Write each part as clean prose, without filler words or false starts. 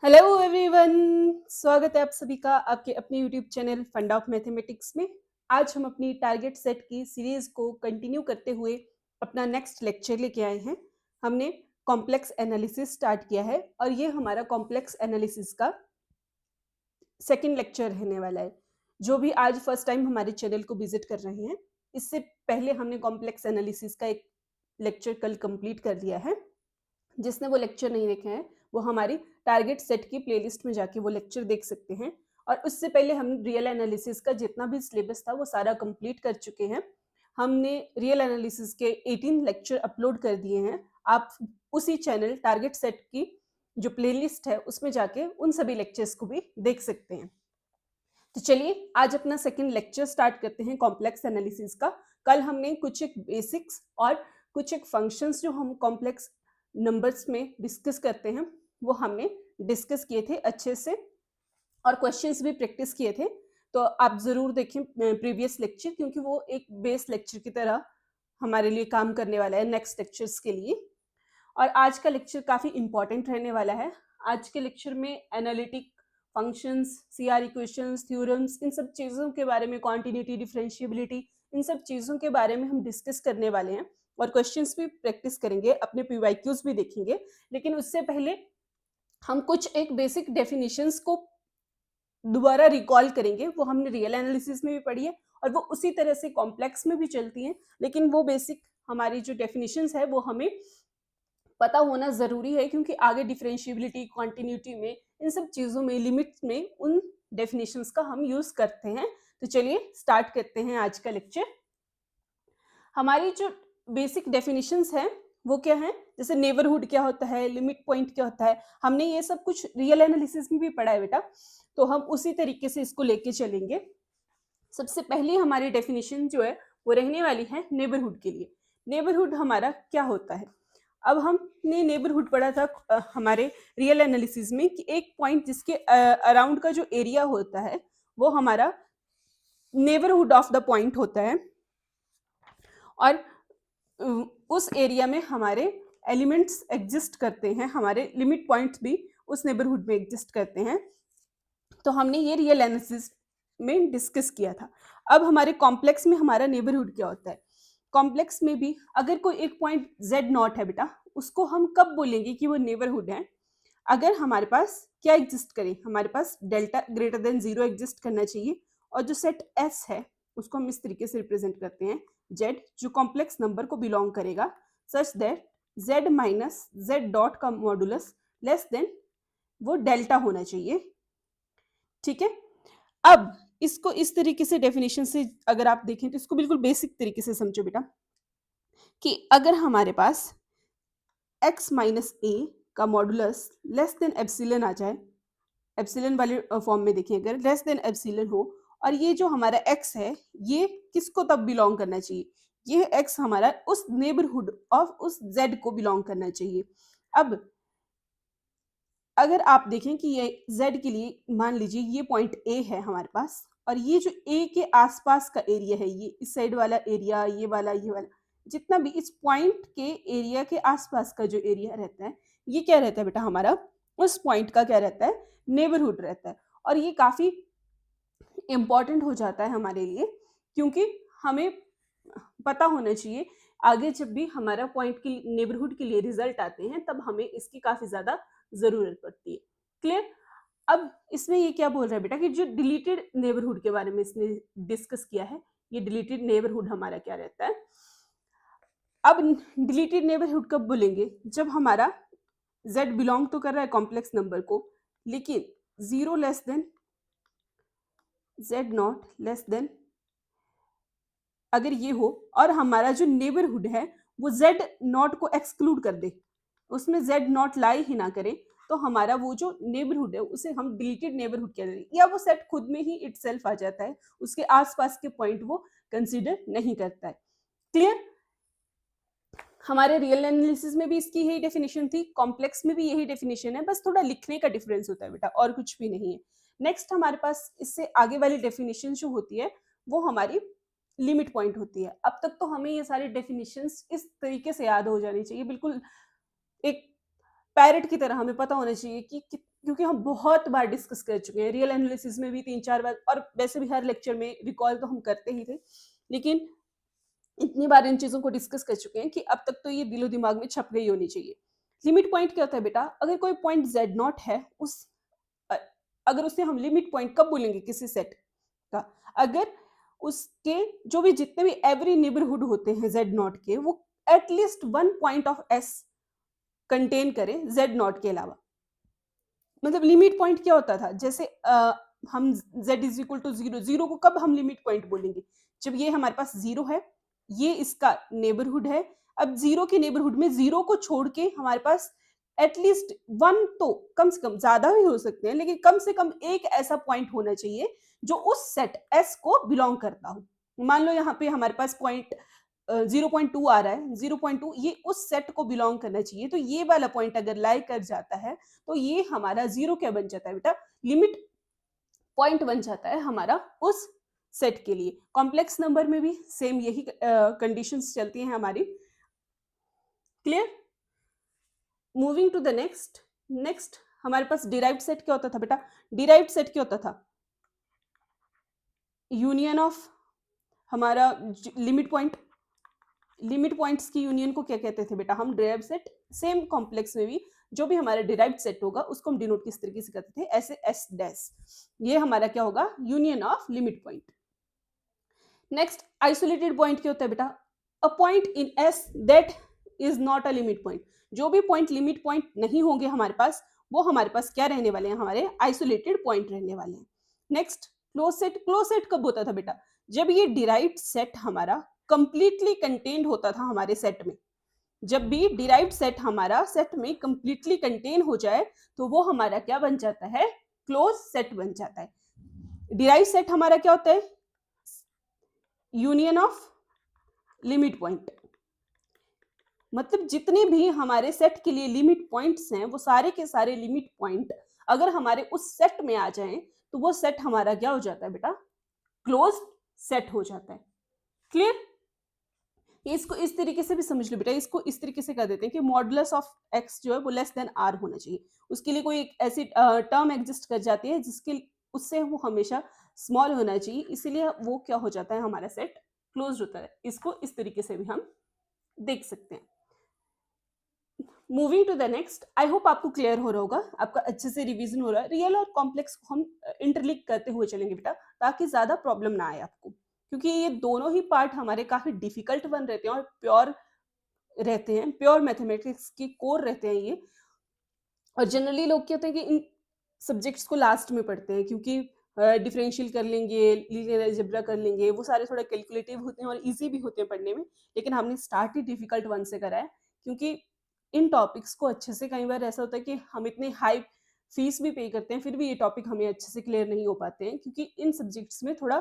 Hello everyone, स्वागत है आप सभी का आपके अपने YouTube channel fund of mathematics में। आज हम अपनी टारगेट सेट की सीरीज को कंटिन्यू करते हुए अपना नेक्स्ट लेक्चर लेके आए हैं। हमने कॉम्प्लेक्स एनालिसिस स्टार्ट किया है और ये हमारा कॉम्प्लेक्स एनालिसिस का सेकंड लेक्चर रहने वाला है। जो भी आज फर्स्ट टाइम हमारे चैनल को विजिट कर रहे हैं, इससे पहले हमने कॉम्प्लेक्स एनालिसिस का एक लेक्चर कल कंप्लीट कर लिया है। जिसने वो लेक्चर नहीं देखे हैं वो हमारी टारगेट सेट की प्लेलिस्ट में जाके वो लेक्चर देख सकते हैं। और उससे पहले हम रियल एनालिसिस का जितना भी सिलेबस था वो सारा कंप्लीट कर चुके हैं। हमने रियल एनालिसिस के 18 लेक्चर अपलोड कर दिए हैं। आप उसी चैनल टारगेट सेट की जो प्लेलिस्ट है उसमें जाके उन सभी लेक्चर्स को भी देख सकते हैं। तो चलिए आज अपना सेकंड लेक्चर स्टार्ट करते हैं कॉम्प्लेक्स एनालिसिस का। कल हमने कुछ एक बेसिक्स और कुछ एक फंक्शंस जो हम कॉम्प्लेक्स नंबर्स में डिस्कस करते हैं वो हमने डिस्कस किए थे अच्छे से और क्वेश्चंस भी प्रैक्टिस किए थे। तो आप ज़रूर देखें प्रीवियस लेक्चर, क्योंकि वो एक बेस लेक्चर की तरह हमारे लिए काम करने वाला है नेक्स्ट लेक्चर्स के लिए। और आज का लेक्चर काफ़ी इंपॉर्टेंट रहने वाला है। आज के लेक्चर में analytic functions, CR equations, theorems, इन सब चीज़ों के बारे में, कॉन्टिन्यूटी, डिफरेंशिएबिलिटी, इन सब चीज़ों के बारे में हम डिस्कस करने वाले हैं और क्वेश्चंस भी प्रैक्टिस करेंगे, अपने पीवाईक्यूज भी देखेंगे। लेकिन उससे पहले हम कुछ एक बेसिक डेफिनेशंस को दोबारा रिकॉल करेंगे। वो हमने रियल एनालिसिस में भी पढ़ी है और वो उसी तरह से कॉम्प्लेक्स में भी चलती हैं, लेकिन वो बेसिक हमारी जो डेफिनेशंस है वो हमें पता होना ज़रूरी है, क्योंकि आगे डिफरेंशिएबिलिटी, कॉन्टिन्यूटी में, इन सब चीज़ों में, लिमिट्स में उन डेफिनेशंस का हम यूज़ करते हैं। तो चलिए स्टार्ट करते हैं आज का लेक्चर। हमारी जो बेसिक डेफिनेशंस हैं वो क्या है, जैसे नेबरहुड क्या होता है, लिमिट पॉइंट क्या होता है, हमने ये सब कुछ रियल एनालिसिस में भी पढ़ा है बेटा। तो हम उसी तरीके से इसको लेके चलेंगे। सबसे पहली हमारी डेफिनेशन जो है वो रहने वाली है नेबरहुड के लिए। नेबरहुड हमारा क्या होता है? अब हमने नेबरहुड पढ़ा था हमारे रियल एनालिसिस में कि एक पॉइंट जिसके अराउंड का जो एरिया होता है वो हमारा नेबरहुड ऑफ द पॉइंट होता है। और उस एरिया में हमारे एलिमेंट्स एग्जिस्ट करते हैं, हमारे लिमिट पॉइंट्स भी उस नेबरहुड में एग्जिस्ट करते हैं। तो हमने ये रियल एनालिसिस में डिस्कस किया था। अब हमारे कॉम्प्लेक्स में हमारा नेबरहुड क्या होता है? कॉम्प्लेक्स में भी अगर कोई एक पॉइंट z नॉट है बेटा, उसको हम कब बोलेंगे कि वो नेबरहुड है? अगर हमारे पास क्या एग्जिस्ट करे, हमारे पास डेल्टा ग्रेटर देन 0 एग्जिस्ट करना चाहिए। और जो सेट S है उसको हम इस तरीके से रिप्रेजेंट करते हैं, z जो कॉम्प्लेक्स नंबर को बिलोंग करेगा, such that z minus z dot का मॉडुलस लेस देन वो डेल्टा होना चाहिए। ठीक है। अब इसको इस तरीके से डेफिनेशन से अगर आप देखें तो इसको बिल्कुल बेसिक तरीके से समझो बेटा, कि अगर हमारे पास x माइनस ए का मॉडुलस लेस देन एप्सिलन आ जाए, एप्सिलन वाले फॉर्म में देखिए, अगर लेस देन एप्सिलन हो, और ये जो हमारा x है ये किसको तब बिलोंग करना चाहिए? ये x हमारा उस नेबरहुड ऑफ उस z को बिलोंग करना चाहिए। अब अगर आप देखें कि ये z के लिए मान लीजिए ये पॉइंट a है हमारे पास, और ये जो a के आसपास का एरिया है, ये इस साइड वाला एरिया, ये वाला, जितना भी इस पॉइंट के एरिया के आसपास का जो एरिया रहता है, ये क्या रहता है बेटा हमारा? उस पॉइंट का क्या रहता है? नेबरहुड रहता है। और ये काफी इम्पॉर्टेंट हो जाता है हमारे लिए, क्योंकि हमें पता होना चाहिए आगे जब भी हमारा पॉइंट के नेबरहुड के लिए रिजल्ट आते हैं तब हमें इसकी काफी ज्यादा जरूरत पड़ती है। क्लियर? अब इसमें ये क्या बोल रहा है बेटा कि जो डिलीटेड नेबरहुड के बारे में इसने डिस्कस किया है, ये डिलीटेड नेबरहुड हमारा क्या रहता है? अब डिलीटेड नेबरहुड कब बोलेंगे? जब हमारा z बिलोंग तो कर रहा है कॉम्प्लेक्स नंबर को, लेकिन 0 less than z not less then, अगर ये हो और हमारा जो नेबरहुड है वो z नॉट को एक्सक्लूड कर दे, उसमें z नॉट लाई ही ना करे, तो हमारा वो जो नेबरहुड है उसे हम डिलीटेड नेबरहुड कह देंगे, या वो सेट खुद में ही इटसेल्फ आ जाता है, उसके आसपास के पॉइंट वो कंसीडर नहीं करता है। क्लियर? हमारे रियल एनालिसिस में भी इसकी यही डेफिनेशन थी, कॉम्प्लेक्स में भी यही डेफिनेशन है, बस थोड़ा लिखने का डिफरेंस होता है बेटा, और कुछ भी नहीं है। नेक्स्ट हमारे पास इससे आगे वाली डेफिनेशन जो होती है वो हमारी लिमिट पॉइंट होती है। अब तक तो हमें ये सारी डेफिनेशंस इस तरीके से याद हो जानी चाहिए, बिल्कुल एक पैरेट की तरह हमें पता होना चाहिए कि क्योंकि हम बहुत बार डिस्कस कर चुके हैं, रियल एनालिसिस में भी 3-4 बार, और वैसे भी हर लेक्चर में रिकॉल तो हम करते ही थे, लेकिन इतनी बार इन चीज़ों को डिस्कस कर चुके हैं कि अब तक तो ये दिलो-दिमाग में छप गई होनी चाहिए। लिमिट पॉइंट क्या होता है बेटा? अगर कोई पॉइंट Z0 है, अ, अगर उसे हम लिमिट पॉइंट कब बोलेंगे किसी सेट का? अगर उसके जो भी जितने भी एवरी नेबरहुड होते हैं Z0 के, वो at least 1 point of S contain करें Z0 के अलावा। मतलब लिमिट पॉइंट क्या होता था? जैसे हम z इज इक्वल टू 0, 0 को कब हम लिमिट पॉइंट बोलेंगे? जब ये हमारे पास 0 है, ये इसका नेबरहुड है। अब 0 के नेबरहुड में 0 को छोड़ के हमारे पास एटलीस्ट 1 तो कम से कम, ज़्यादा भी हो सकते हैं, लेकिन कम से कम एक ऐसा पॉइंट होना चाहिए जो उस सेट S को बिलॉन्ग करता हो। मान लो यहाँ पे हमारे पास पॉइंट 0.2 आ रहा है, 0.2 ये उस सेट को बिलॉन्ग करना चाहिए। तो ये वाला पॉइंट अगर लाई कर जाता है, तो ये हमारा 0 क्या बन जाता है बेटा? लिमिट पॉइंट बन जाता है हमारा उस सेट के लिए। कॉम्प्लेक्स नंबर में भी सेम यही कंडीशंस चलती हैं हमारी। Clear? Moving to the next. Next हमारे पास डिराइव्ड सेट क्या होता था बेटा? डिराइव्ड सेट क्या होता था? यूनियन ऑफ हमारा लिमिट पॉइंट, लिमिट पॉइंट्स की यूनियन को क्या कहते थे बेटा? हम डिराइव्ड सेट। सेम कॉम्प्लेक्स में भी जो भी हमारा डिराइव्ड सेट होगा उसको हम डिनोट किस तरीके से करते थे? ऐसे एस डैश। ये हमारा क्या होगा? Union of limit point. Next isolated point क्या होता है बेटा? A point in S that is not a limit point. जो भी पॉइंट लिमिट पॉइंट नहीं होंगे हमारे पास, वो हमारे पास क्या रहने वाले हैं? हमारे आइसोलेटेड पॉइंट रहने वाले हैं। Next close set. Close set कब होता था बेटा? जब ये डिराइव्ड सेट हमारा कंप्लीटली कंटेन्ड होता था हमारे सेट में। जब भी डिराइव्ड सेट हमारा सेट में कंप्लीटली कंटेन हो जाए, तो वो हमारा क्या बन जाता है? क्लोज सेट बन जाता है। डिराइव्ड सेट हमारा क्या होता है? Union of limit point. मतलब जितने भी हमारे सेट के लिए लिमिट पॉइंट्स हैं, वो सारे के सारे लिमिट पॉइंट अगर हमारे उस सेट में आ जाएं, तो वो सेट हमारा क्या हो जाता है बेटा? क्लोज सेट हो जाता है। क्लियर? इसको इस तरीके से भी समझ लो बेटा। इसको इस तरीके से कर देते हैं कि मॉडुलस ऑफ एक्स जो है वो लेस देन आर होना चाहिए। उसके लिए कोई एक ऐसी टर्म एग्जिस्ट कर जाती है जिसके उससे वो हमेशा स्मॉल होना चाहिए, इसीलिए वो क्या हो जाता है? हमारा सेट क्लोज होता है। इसको इस तरीके से भी हम देख सकते हैं। Moving to the next. I hope आपको क्लियर हो रहा होगा, आपका अच्छे से रिवीजन हो रहा है। रियल और कॉम्प्लेक्स को हम इंटरलिंक करते हुए चलेंगे बेटा, ताकि ज्यादा प्रॉब्लम ना आए आपको, क्योंकि ये दोनों ही पार्ट हमारे काफी डिफिकल्ट बन रहते हैं और प्योर रहते हैं, प्योर मैथमेटिक्स की कोर रहते हैं ये। और जनरली लोग क्या होते हैं कि इन सब्जेक्ट्स को लास्ट में पढ़ते हैं, क्योंकि डिफरेंशियल कर लेंगे, लीनियर अलजेब्रा कर लेंगे, वो सारे थोड़ा कैलकुलेटिव होते हैं और इजी भी होते हैं पढ़ने में। लेकिन हमने स्टार्ट ही डिफिकल्ट वन से करा है, क्योंकि इन टॉपिक्स को अच्छे से, कई बार ऐसा होता है कि हम इतने हाई फीस भी पे करते हैं, फिर भी ये टॉपिक हमें अच्छे से क्लियर नहीं हो पाते हैं, क्योंकि इन सब्जेक्ट्स में थोड़ा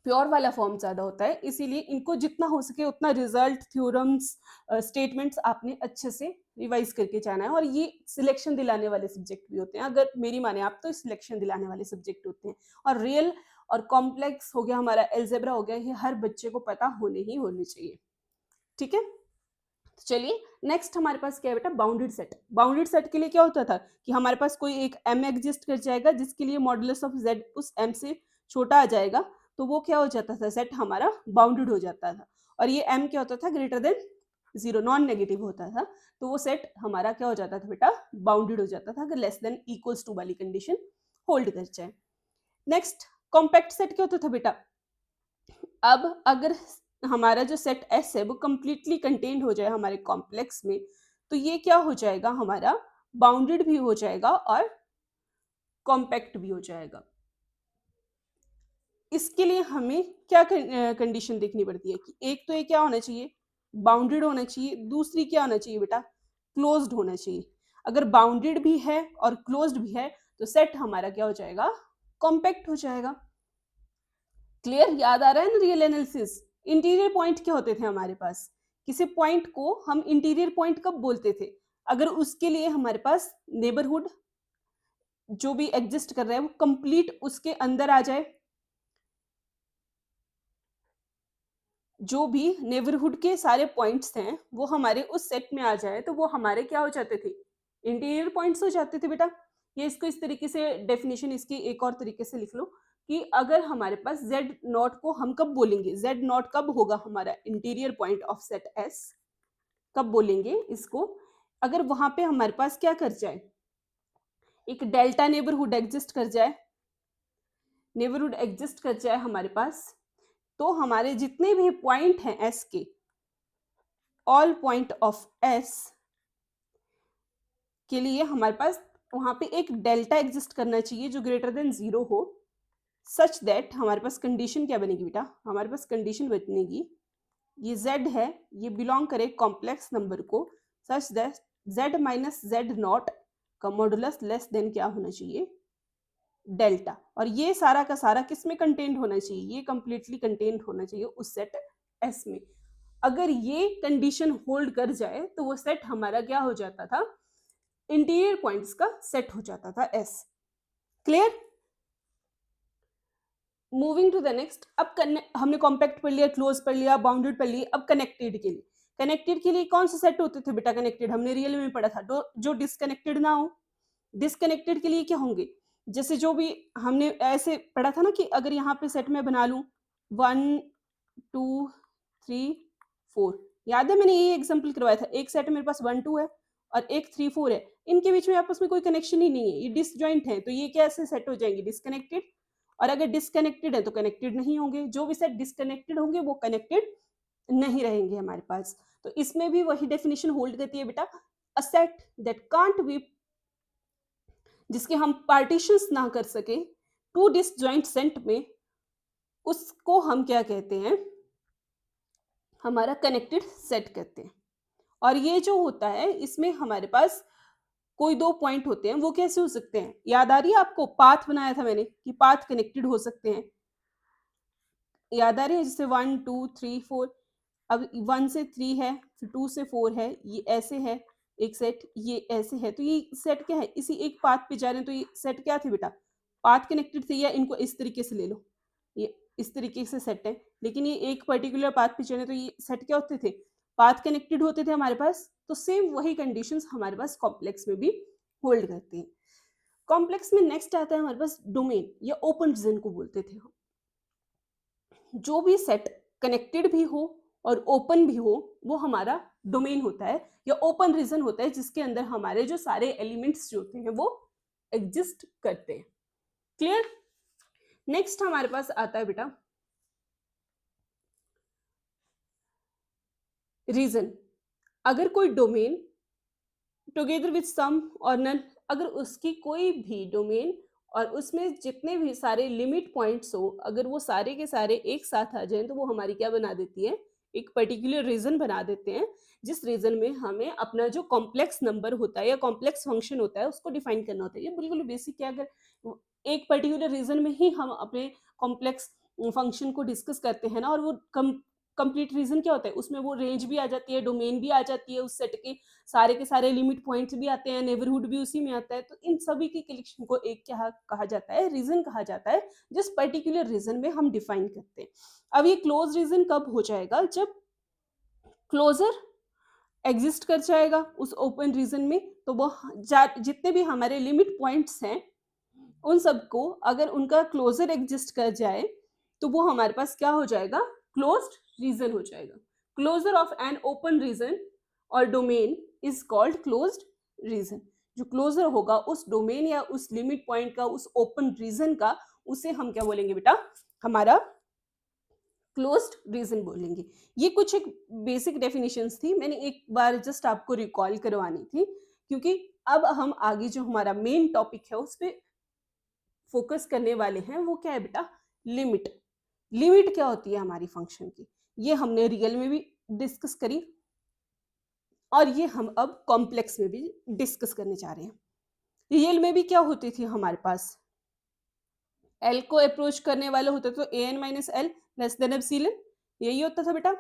प्योर वाला फॉर्म ज़्यादा होता है। इसीलिए इनको जितना हो सके उतना रिजल्ट, थ्योरम्स, स्टेटमेंट्स आपने अच्छे से रिवाइज करके जाना है। और ये सिलेक्शन दिलाने वाले सब्जेक्ट भी होते हैं, अगर मेरी माने आप, तो सिलेक्शन दिलाने वाले सब्जेक्ट होते हैं। और रियल और कॉम्प्लेक्स हो गया, हमारा एल्जेब्रा हो गया, ये हर बच्चे को पता होने चाहिए। ठीक है? तो चलिए नेक्स्ट हमारे पास क्या है बेटा? Bounded set. बाउंडेड सेट के लिए क्या होता था कि हमारे पास कोई एक m एग्जिस्ट कर जाएगा, जिसके लिए मॉडुलस ऑफ z उस m से छोटा आ जाएगा, तो वो क्या हो जाता था? सेट हमारा बाउंडेड हो जाता था। और ये m क्या होता था? ग्रेटर देन 0, नॉन नेगेटिव होता था। तो वो सेट हमारा क्या हो जाता था बेटा? बाउंडेड हो जाता था, अगर लेस देन इक्वल्स टू वाली कंडीशन होल्ड कर जाए। नेक्स्ट कॉम्पैक्ट सेट क्या होता था बेटा? अब अगर हमारा जो सेट S है वो कंप्लीटली कंटेन्ड हो जाए हमारे कॉम्प्लेक्स में, तो ये क्या हो जाएगा? हमारा बाउंडेड भी हो जाएगा और कॉम्पैक्ट भी हो जाएगा। इसके लिए हमें क्या कंडीशन देखनी पड़ती है कि एक तो ये क्या होना चाहिए? बाउंडेड होना चाहिए। दूसरी क्या होना चाहिए बेटा? क्लोज्ड होना चाहिए। अगर बाउंडेड भी है और क्लोज्ड भी है, तो सेट हमारा क्या हो जाएगा? कॉम्पैक्ट हो जाएगा। क्लियर? याद आ रहा है ना रियल एनालिसिस? इंटीरियर पॉइंट क्या होते थे हमारे पास? किसी पॉइंट को हम इंटीरियर पॉइंट कब बोलते थे? अगर उसके लिए हमारे पास नेबरहुड जो भी एग्जिस्ट कर रहा है वो कंप्लीट उसके अंदर आ जाए, जो भी नेबरहुड के सारे पॉइंट्स हैं वो हमारे उस सेट में आ जाए, तो वो हमारे क्या हो जाते थे? इंटीरियर पॉइंट्स हो जाते थे बेटा। ये इसको इस तरीके से डेफिनेशन इसकी एक और तरीके से लिख लो कि अगर हमारे पास z नॉट को हम कब बोलेंगे, z नॉट कब होगा हमारा interior point of set S, कब बोलेंगे इसको, अगर वहां पे हमारे पास क्या कर जाए, एक डेल्टा नेबरहुड एग्जिस्ट कर जाए, नेबरहुड एग्जिस्ट कर जाए हमारे पास, तो हमारे जितने भी पॉइंट हैं S के, ऑल पॉइंट ऑफ S के लिए हमारे पास वहां पे एक डेल्टा एग्जिस्ट करना चाहिए जो ग्रेटर देन 0 हो, सच दैट हमारे पास कंडीशन क्या बनेगी बेटा, हमारे पास कंडीशन बनेगी ये z है, ये बिलोंग करे कॉम्प्लेक्स नंबर को, such that z minus z not का मॉडुलस लेस देन क्या होना चाहिए, डेल्टा। और ये सारा का सारा किस में कंटेन्ड होना चाहिए, ये कंप्लीटली कंटेन्ड होना चाहिए उस सेट S में। अगर ये कंडीशन होल्ड कर जाए तो वो सेट हमारा क्या हो जाता था, इंटीरियर पॉइंट्स का सेट हो जाता था S। Clear? Moving to the next. अब हमने कॉम्पैक्ट पढ़ लिया, क्लोज पढ़ लिया, बाउंडेड पढ़ लिया। अब कनेक्टेड के लिए, कनेक्टेड के लिए कौन से सेट होते थे बेटा कनेक्टेड, हमने रियल में पढ़ा था, जो डिसकनेक्टेड ना हो। डिसकनेक्टेड के लिए क्या होंगे, जैसे जो भी हमने ऐसे पढ़ा था ना कि अगर यहाँ पे सेट में बना लूं 1 2 3 4, याद है मैंने ये एग्जांपल करवाया था, एक सेट मेरे पास 1 2 है और एक 3 4 है, इनके बीच में आपस में कोई कनेक्शन ही नहीं है, ये डिसजॉइंट है, तो ये कैसे सेट हो जाएंगे, डिसकनेक्टेड। और अगर डिसकनेक्टेड है तो कनेक्टेड नहीं होंगे, जो भी सेट डिसकनेक्टेड होंगे वो कनेक्टेड नहीं रहेंगे हमारे पास। तो इसमें भी वही डेफिनेशन होल्ड करती है बेटा, a set that can't be, जिसके हम पार्टीशंस ना कर सके टू डिसजॉइंट सेट में, उसको हम क्या कहते हैं, हमारा कनेक्टेड सेट कहते हैं। और ये जो होता है इसमें हमारे पास कोई दो पॉइंट होते हैं, वो कैसे हो सकते हैं, याद आ रही है आपको, पाथ बनाया था मैंने कि पाथ कनेक्टेड हो सकते हैं, याद आ रही है, जैसे 1 2 3 4, अब 1 से 3 है, फिर 2 से 4 है, ये ऐसे है एक सेट, ये ऐसे है, तो ये सेट क्या है, इसी एक पाथ पे जा रहे हैं, तो ये सेट क्या थे बेटा, पाथ कनेक्टेड थे, या इनको इस तरीके से ले लो, ये इस तरीके से सेट है, लेकिन ये एक पर्टिकुलर पाथ पे चले तो ये सेट क्या होते थे, पाथ कनेक्टेड होते थे हमारे पास। तो सेम वही कंडीशंस हमारे पास कॉम्प्लेक्स में भी होल्ड करते हैं। कॉम्प्लेक्स में नेक्स्ट आता है हमारे पास डोमेन या ओपन रीजन को बोलते थे हम। जो भी सेट कनेक्टेड भी हो और ओपन भी हो वो हमारा डोमेन होता है या ओपन रीजन होता है, जिसके अंदर हमारे जो सारे एलिमेंट्स जो होते हैं वो एग्जिस्ट करते हैं। क्लियर? नेक्स्ट हमारे पास आता है बेटा रीजन। अगर कोई डोमेन टुगेदर विथ सम और नन, अगर उसकी कोई भी डोमेन और उसमें जितने भी सारे लिमिट पॉइंट्स हो, अगर वो सारे के सारे एक साथ आ जाएं तो वो हमारी क्या बना देती है, एक पर्टिकुलर रीजन बना देते हैं, जिस रीजन में हमें अपना जो कॉम्प्लेक्स नंबर होता है या कॉम्प्लेक्स फंक्शन होता है उसको डिफाइन करना होता है। ये बिल्कुल बेसिक है, अगर एक पर्टिकुलर रीजन में ही हम अपने कॉम्प्लेक्स फंक्शन को डिस्कस करते हैं ना, और वो कंप्लीट रीजन क्या होता है, उसमें वो रेंज भी आ जाती है, डोमेन भी आ जाती है, उस सेट के सारे लिमिट पॉइंट्स भी आते हैं, नेबरहुड भी उसी में आता है, तो इन सभी की कलेक्शन को एक क्या कहा जाता है, रीजन कहा जाता है, जिस पर्टिकुलर रीजन में हम डिफाइन करते हैं। अब ये क्लोज रीजन कब हो जाएगा, जब क्लोजर एग्जिस्ट कर जाएगा उस ओपन रीजन में, तो वो जितने भी हमारे लिमिट पॉइंट्स हैं उन सबको अगर उनका क्लोजर एग्जिस्ट कर जाए तो वो हमारे पास क्या हो जाएगा, क्लोज्ड रीजन हो जाएगा। Closure of an open region और domain is called closed region. जो क्लोजर होगा उस डोमेन या उस लिमिट पॉइंट का, उस ओपन रीजन का, उसे हम क्या बोलेंगे बेटा, हमारा क्लोज्ड रीजन बोलेंगे। ये कुछ एक बेसिक डेफिनेशंस थी, मैंने एक बार जस्ट आपको रिकॉल करवानी थी, क्योंकि अब हम आगे जो हमारा मेन टॉपिक है उस पर फोकस करने वाले हैं। वो क्या है बेटा, लिमिट। लिमिट क्या होती है हमारी फंक्शन की, ये हमने रियल में भी डिस्कस करी और ये हम अब कॉम्प्लेक्स में भी डिस्कस करने जा रहे हैं। रियल में भी क्या होती थी हमारे पास, एल को अप्रोच करने वाले होते तो a n minus l less than epsilon, यही होता था बेटा।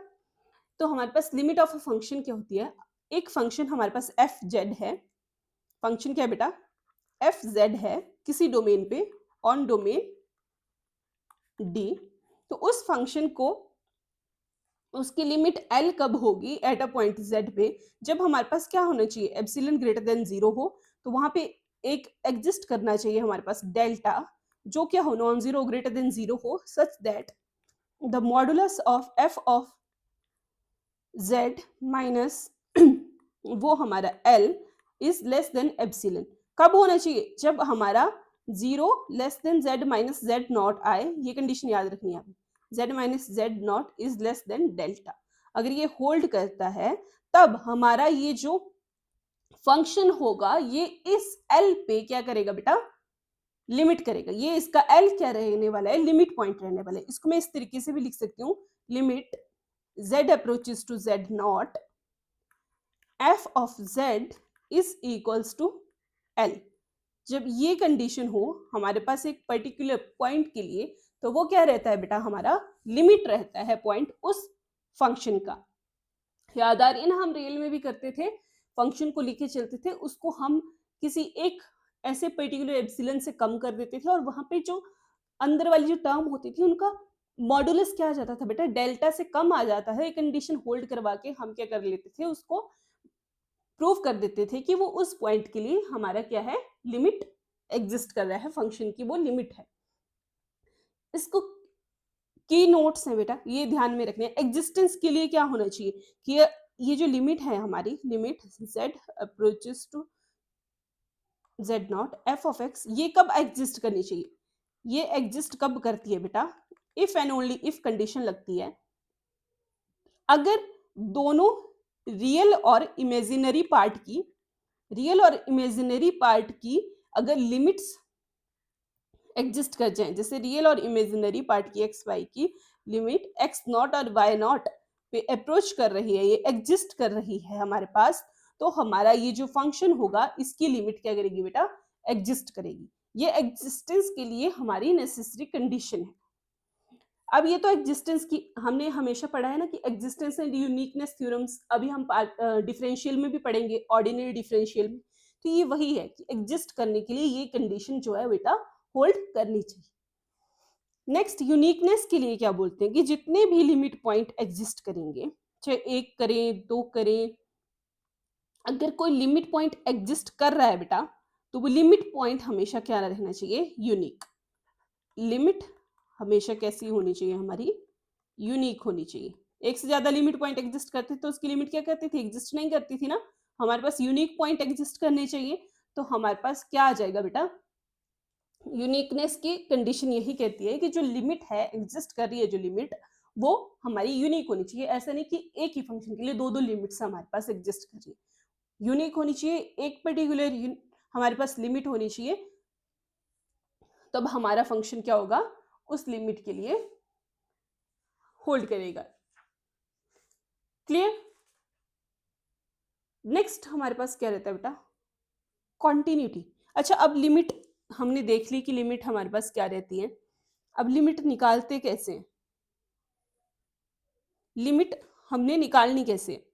तो हमारे पास लिमिट ऑफ अ फंक्शन क्या होती है, एक फंक्शन हमारे पास एफ जेड है, फंक्शन क्या है बेटा, एफ जेड है किसी डोमेन पे ऑन डोमेन डी, तो उस फंक्शन को उसकी लिमिट एल कब होगी एट अ पॉइंट जेड पे, जब हमारे पास क्या होना चाहिए, एप्सिलॉन ग्रेटर देन जीरो हो, तो वहां पे एक एग्जिस्ट करना चाहिए हमारे पास डेल्टा, जो क्या हो, non zero greater than zero हो, such that the modulus of f of z minus वो हमारा l is less than epsilon. कब होना चाहिए, जब हमारा zero less than z minus z not आए, ये कंडीशन याद रखनी है आपने, z minus z not is less than delta. अगर ये होल्ड करता है तब हमारा ये जो फंक्शन होगा ये इस एल पे क्या करेगा बेटा, लिमिट करेगा। ये इसका एल क्या रहने वाला है, लिमिट पॉइंट रहने वाला है। इसको मैं इस तरीके से भी लिख सकती हूँ, limit z approaches to z naught f of z is equals to l। जब ये कंडीशन हो हमारे पास एक पर्टिकुलर पॉइंट के लिए, तो वो क्या रहता है बेटा, हमारा लिमिट रहता है पॉइंट उस फंक्शन का। याद आ रही है ना, हम रियल में भी करते थे, फंक्शन को लिखे चलते थे, उसको हम किसी एक ऐसे पर्टिकुलर एप्सिलॉन से कम कर देते थे, और वहां पे जो अंदर वाली जो टर्म होती थी उनका मॉडुलस क्या आ जाता था बेटा, डेल्टा से कम आ जाता है। एक कंडीशन होल्ड करवा के हम क्या कर लेते थे, उसको प्रूव कर देते थे कि वो उस पॉइंट के लिए हमारा क्या है, लिमिट एग्जिस्ट कर रहा है, फंक्शन की वो लिमिट है। इसको की नोट्स है बेटा, ये ध्यान में रखने हैं। एग्जिस्टेंस के लिए क्या होना चाहिए कि ये जो लिमिट है हमारी, limit z approaches to z naught f of x, ये कब एग्जिस्ट करनी चाहिए, ये एग्जिस्ट कब करती है बेटा, if and only if condition लगती है अगर दोनों रियल और इमेजिनरी पार्ट की, रियल और इमेजिनरी पार्ट की अगर लिमिट्स एग्जिस्ट कर जाएं, जैसे रियल और इमेजिनरी पार्ट की एक्स वाई की लिमिट एक्स नॉट और वाई नॉट पे अप्रोच कर रही है, ये एग्जिस्ट कर रही है हमारे पास, तो हमारा ये जो फंक्शन होगा इसकी लिमिट क्या करेगी बेटा, एग्जिस्ट करेगी। ये एग्जिस्टेंस के लिए हमारी नेसेसरी कंडीशन है। अब ये तो एग्जिस्टेंस की हमने हमेशा पढ़ा है ना कि एग्जिस्टेंस एंड यूनिकनेस थ्योरम्स, अभी हम डिफरेंशियल में भी पढ़ेंगे, ऑर्डिनरी डिफरेंशियल में, तो ये वही है कि एग्जिस्ट करने के लिए ये कंडीशन जो है बेटा होल्ड करनी चाहिए। नेक्स्ट यूनिकनेस के लिए क्या बोलते हैं कि जितने भी लिमिट पॉइंट एग्जिस्ट करेंगे, चाहे एक करें दो करें, अगर कोई लिमिट पॉइंट एग्जिस्ट कर रहा है बेटा, तो वो लिमिट पॉइंट हमेशा क्या रहना चाहिए, यूनिक। लिमिट हमेशा कैसी होनी चाहिए हमारी, यूनिक होनी चाहिए। एक से ज्यादा लिमिट पॉइंट एग्जिस्ट करते तो उसकी लिमिट क्या करती थी, एग्जिस्ट नहीं करती थी ना। हमारे पास यूनिक पॉइंट एग्जिस्ट करने चाहिए, तो हमारे पास क्या आ जाएगा बेटा, यूनिकनेस की कंडीशन यही कहती है कि जो लिमिट है एग्जिस्ट कर रही है, जो लिमिट वो हमारी यूनिक होनी चाहिए। ऐसा नहीं कि एक ही फंक्शन के लिए दो दो लिमिट्स हमारे पास एग्जिस्ट कर रही है, यूनिक होनी चाहिए, एक पर्टिकुलर हमारे पास लिमिट होनी चाहिए, तब हमारा फंक्शन क्या होगा, उस लिमिट के लिए होल्ड करेगा। क्लियर। नेक्स्ट हमारे पास क्या रहता है बेटा, कॉन्टिन्यूटी। अच्छा, अब लिमिट हमने देख ली कि लिमिट हमारे पास क्या रहती है, अब लिमिट निकालते कैसे हैं, लिमिट हमने निकालनी कैसे,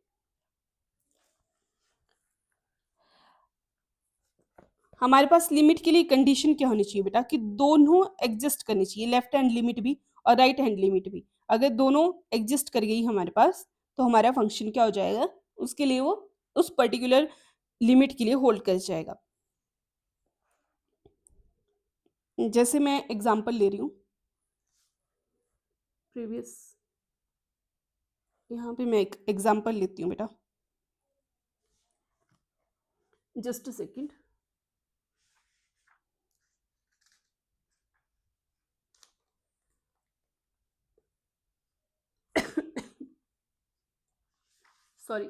हमारे पास लिमिट के लिए कंडीशन क्या होनी चाहिए बेटा कि दोनों एग्जिस्ट करनी चाहिए, लेफ्ट हैंड लिमिट भी और राइट हैंड लिमिट भी। अगर दोनों एग्जिस्ट कर गई हमारे पास, तो हमारा फंक्शन क्या हो जाएगा, उसके लिए वो उस पर्टिकुलर लिमिट के लिए होल्ड कर जाएगा। जैसे मैं एग्जांपल ले रही हूँ प्रीवियस, यहाँ पे मैं एक एग्जांपल लेती हूँ बेटा, जस्ट अ सेकेंड। सॉरी,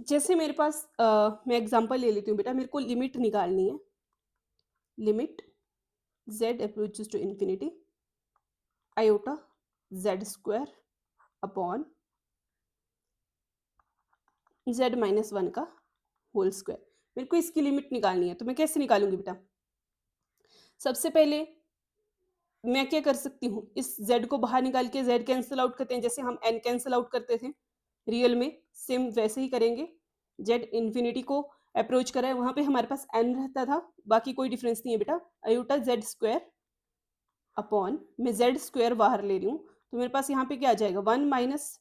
जैसे मेरे पास मैं एग्जांपल ले लेती हूँ बेटा, मेरे को लिमिट निकालनी है, limit z approaches to infinity iota z square upon z minus one का होल स्क्वायर। मेरे को इसकी लिमिट निकालनी है, तो मैं कैसे निकालूंगी बेटा, सबसे पहले मैं क्या कर सकती हूँ, इस z को बाहर निकाल के z कैंसिल आउट करते हैं, जैसे हम n कैंसिल आउट करते थे रियल में, सेम वैसे ही करेंगे। z इन्फिनिटी को अप्रोच करा है वहां पे हमारे पास n रहता था, बाकी कोई डिफरेंस नहीं है बेटा। आयोटा जेड स्क्वायर अपॉन, मैं जेड स्क्वायर बाहर ले रही हूँ तो मेरे पास यहाँ पे क्या आ जाएगा, 1 माइनस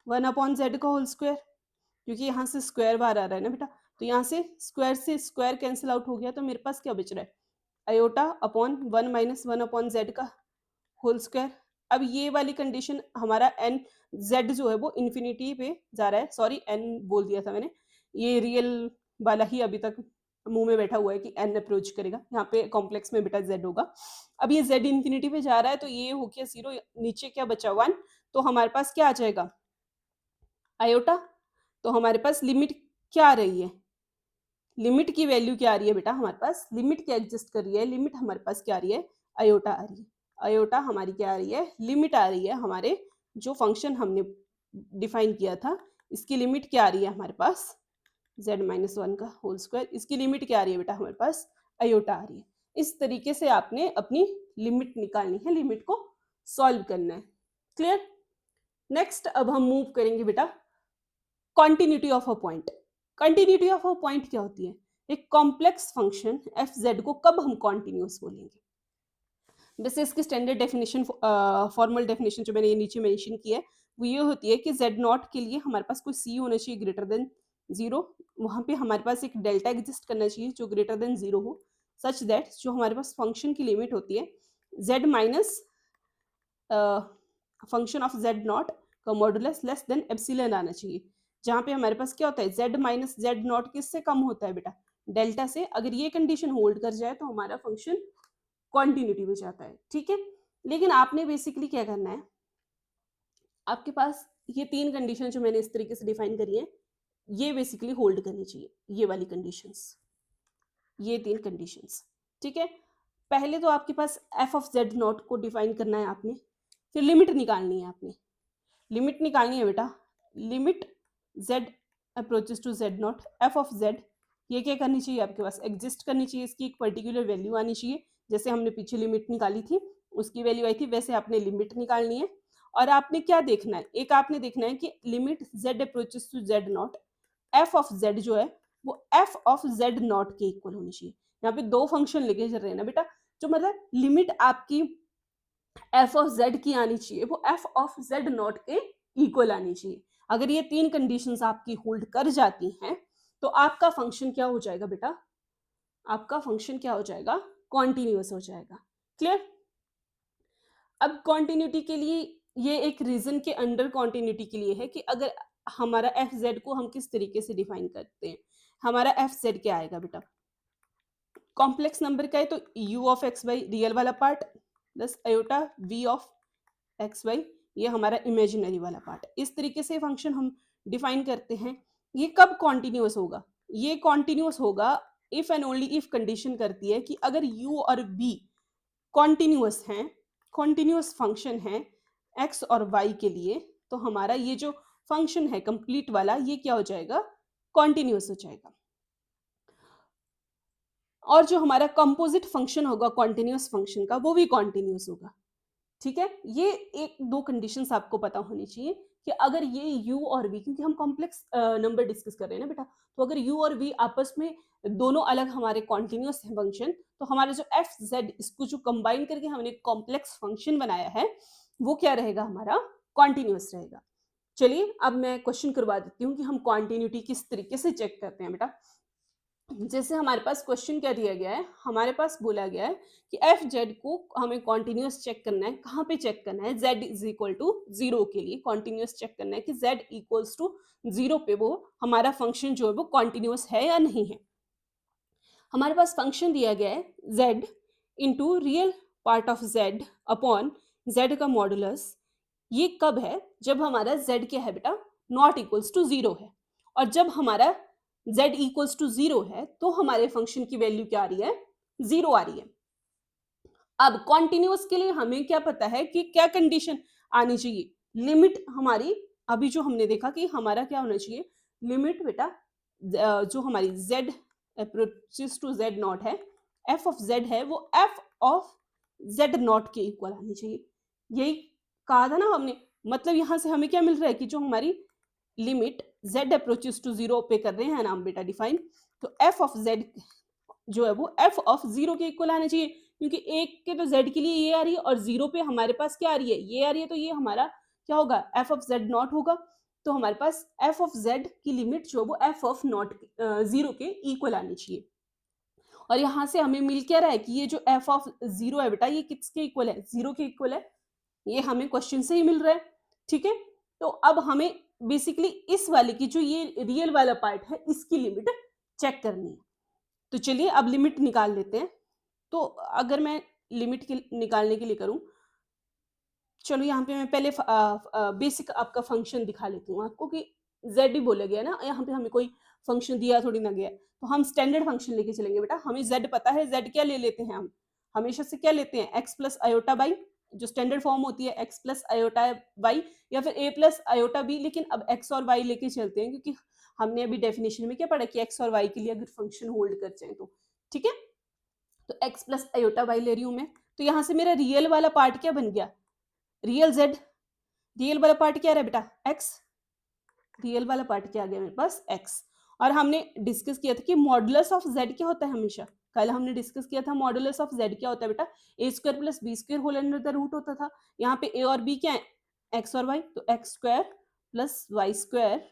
1 अपॉन जेड का होल स्क्वायर, क्योंकि यहाँ से स्क्वायर बाहर आ रहा है ना बेटा, तो यहाँ से स्क्वायर कैंसिल आउट हो गया, तो मेरे पास क्या बच रहा है, iota upon 1 minus 1 upon Z का होल स्क्वायर। अब ये वाली कंडीशन हमारा एन जेड जो है वो इन्फिनिटी पे जा रहा है, सॉरी एन बोल दिया था मैंने, ये रियल वाला ही अभी तक मुंह में बैठा हुआ है कि एन अप्रोच करेगा, यहाँ पे कॉम्प्लेक्स में बेटा जेड होगा। अब ये जेड इन्फिनिटी पे जा रहा है तो ये हो गया 0, नीचे क्या बचा 1, तो हमारे पास क्या आ जाएगा आयोटा, तो हमारे पास लिमिट क्या आ रही है, लिमिट की वैल्यू क्या आ रही है बेटा, हमारे पास लिमिट क्या एग्जिस्ट कर रही है, लिमिट हमारे पास क्या आ रही है, आयोटा आ रही है। आयोटा हमारी क्या आ रही है, लिमिट आ रही है, हमारे जो फंक्शन हमने डिफाइन किया था इसकी लिमिट क्या आ रही है हमारे पास, z माइनस 1 का होल स्क्वायर, इसकी लिमिट क्या आ रही है बेटा हमारे पास, आयोटा आ रही है। इस तरीके से आपने अपनी लिमिट निकालनी है, लिमिट को सॉल्व करना है। क्लियर। नेक्स्ट अब हम मूव करेंगे बेटा continuity of a point. Continuity of a point क्या होती है, एक कॉम्प्लेक्स फंक्शन एफ जेड को कब हम कॉन्टिन्यूस बोलेंगे। वैसे इसकी स्टैंडर्ड डेफिनेशन, फॉर्मल डेफिनेशन जो मैंने ये नीचे मेंशन की है वो ये होती है कि जेड नॉट के लिए हमारे पास कोई सी होना चाहिए ग्रेटर देन 0, वहाँ पे हमारे पास एक डेल्टा एग्जिस्ट करना चाहिए जो ग्रेटर देन 0 हो, सच दैट जो हमारे पास फंक्शन की लिमिट होती है Z minus function of Z not का मॉडुलस लेस देन एप्सिलॉन आना चाहिए, जहाँ पे हमारे पास क्या होता है जेड माइनस जेड नॉट किससे कम होता है बेटा, डेल्टा से। अगर ये कंडीशन होल्ड कर जाए तो हमारा फंक्शन कॉन्टिन्यूटी में जाता है, ठीक है। लेकिन आपने बेसिकली क्या करना है, आपके पास ये 3 कंडीशन जो मैंने इस तरीके से डिफाइन करी है ये बेसिकली होल्ड करनी चाहिए, ये वाली कंडीशंस, ये 3 कंडीशंस, ठीक है। पहले तो आपके पास एफ ऑफ जेड नॉट को डिफाइन करना है आपने, फिर लिमिट निकालनी है आपने, लिमिट निकालनी है बेटा, limit z approaches to z naught F of z, ये क्या करनी चाहिए आपके पास, एग्जिस्ट करनी चाहिए, इसकी एक पर्टिकुलर वैल्यू आनी चाहिए, जैसे हमने पीछे लिमिट निकाली थी उसकी वैल्यू आई थी वैसे आपने लिमिट निकालनी है। और आपने क्या देखना है, एक आपने देखना है कि limit z approaches to z naught F of z जो है वो एफ ऑफ z नॉट के इक्वल होनी चाहिए। यहाँ पे 2 फंक्शन लेके चल रहे हैं ना बेटा, जो मतलब लिमिट आपकी एफ ऑफ जेड की आनी चाहिए वो एफ ऑफ जेड नॉट के इक्वल आनी चाहिए। अगर ये 3 कंडीशंस आपकी होल्ड कर जाती हैं तो आपका फंक्शन क्या हो जाएगा बेटा, आपका फंक्शन क्या हो जाएगा, कॉन्टिन्यूअस हो जाएगा। क्लियर। अब कॉन्टिन्यूटी के लिए ये एक रीजन के अंडर कॉन्टिन्यूटी के लिए है कि अगर हमारा एफ जेड को हम किस तरीके से डिफाइन करते हैं, हमारा एफ जेड क्या आएगा बेटा, कॉम्प्लेक्स नंबर का है तो u of x y real वाला part plus iota v of x Y ये हमारा इमेजिनरी वाला पार्ट, इस तरीके से फंक्शन हम डिफाइन करते हैं। ये कब कॉन्टिन्यूअस होगा, ये कॉन्टिन्यूअस होगा if and only if condition करती है कि अगर u और v कॉन्टिन्यूअस हैं, कॉन्टिन्यूअस फंक्शन है x और y के लिए, तो हमारा ये जो फंक्शन है कंप्लीट वाला ये क्या हो जाएगा, कॉन्टिन्यूअस हो जाएगा। और जो हमारा कंपोजिट फंक्शन होगा कॉन्टिन्यूअस फंक्शन का वो भी कॉन्टिन्यूअस होगा, ठीक है। ये 1-2 कंडीशंस आपको पता होनी चाहिए कि अगर ये u और v, क्योंकि हम कॉम्प्लेक्स नंबर डिस्कस कर रहे हैं ना बेटा, तो अगर u और v आपस में दोनों अलग हमारे कॉन्टिन्यूअस है फंक्शन, तो हमारे जो एफ जेड इसको जो कंबाइन करके हमने कॉम्प्लेक्स फंक्शन बनाया है वो क्या रहेगा, हमारा कॉन्टिन्यूअस रहेगा। चलिए अब मैं क्वेश्चन करवा देती हूँ कि हम कॉन्टिन्यूटी किस तरीके से चेक करते हैं बेटा। जैसे हमारे पास क्वेश्चन क्या दिया गया है, हमारे पास बोला गया है कि एफ जेड को हमें कॉन्टिन्यूअस चेक करना है, कहाँ पे चेक करना है, z इज इक्वल टू 0 के लिए कॉन्टिन्यूअस चेक करना है कि z इक्वल्स टू 0 पे वो हमारा फंक्शन जो है वो कॉन्टिन्यूअस है या नहीं है। हमारे पास फंक्शन दिया गया है z into real part of z upon z का मॉडुलस, ये कब है, जब हमारा z क्या है बेटा, नॉट इक्वल्स टू 0 है, और जब हमारा z इक्वल्स टू 0 है तो हमारे फंक्शन की वैल्यू क्या आ रही है, 0 आ रही है। अब कॉन्टिन्यूअस के लिए हमें क्या पता है कि क्या कंडीशन आनी चाहिए, लिमिट हमारी अभी जो हमने देखा कि हमारा क्या होना चाहिए, लिमिट बेटा जो हमारी z approaches to z naught है, f ऑफ z है वो f ऑफ z नॉट के इक्वल आनी चाहिए। यही कहा था ना हमने, मतलब यहां से हमें क्या मिल रहा है कि जो हमारी लिमिट z अप्रोचेस टू 0 पे कर रहे हैं ना हम बेटा डिफाइन, तो एफ ऑफ जेड जो है वो एफ ऑफ 0 के इक्वल आना चाहिए, क्योंकि 1 के तो z के लिए ये आ रही है और 0 पे हमारे पास क्या आ रही है, ये आ रही है, तो ये हमारा क्या होगा, एफ ऑफ जेड नॉट होगा। तो हमारे पास एफ ऑफ जेड की लिमिट जो है वो एफ ऑफ नॉट 0 के इक्वल आनी चाहिए। और यहाँ से हमें मिल क्या रहा है कि ये जो एफ ऑफ 0 है बेटा, ये किसके इक्वल है, 0 के इक्वल है। ये हमें क्वेश्चन से ही मिल रहा है, ठीक है। तो अब हमें बेसिकली इस वाले की जो ये रियल वाला पार्ट है इसकी लिमिट चेक करनी है। तो चलिए अब लिमिट निकाल लेते हैं। तो अगर मैं लिमिट के निकालने के लिए करूं, चलो यहाँ पे मैं पहले बेसिक आपका फंक्शन दिखा लेती हूँ आपको कि z ही बोला गया ना, यहाँ पे हमें कोई फंक्शन दिया थोड़ी ना गया। तो हम स्टैंडर्ड फंक्शन लेके चलेंगे बेटा, हमें z पता है, z क्या ले लेते हैं हम हमेशा से, क्या लेते हैं, x प्लस आयोटा बाई, जो स्टैंडर्ड फॉर्म होती है x प्लस आयोटा बाई या फिर a प्लस आयोटा बी, लेकिन अब x और y लेके चलते हैं क्योंकि हमने अभी डेफिनेशन में क्या पढ़ा कि x और y के लिए अगर फंक्शन होल्ड कर जाए तो, ठीक है। तो x प्लस आयोटा बाई ले रही हूँ मैं, तो यहाँ से मेरा रियल वाला पार्ट क्या बन गया, रियल z, रियल वाला पार्ट क्या रहा बेटा, x, रियल वाला पार्ट क्या आ गया मेरे पास, x। और हमने डिस्कस किया था कि मॉडुलस ऑफ z क्या होता है, हमेशा कल हमने डिस्कस किया था मॉडुलस ऑफ z क्या होता है बेटा, a square plus b square whole under the root होता था। यहाँ पे a और b क्या है, x और y, तो X square plus Y square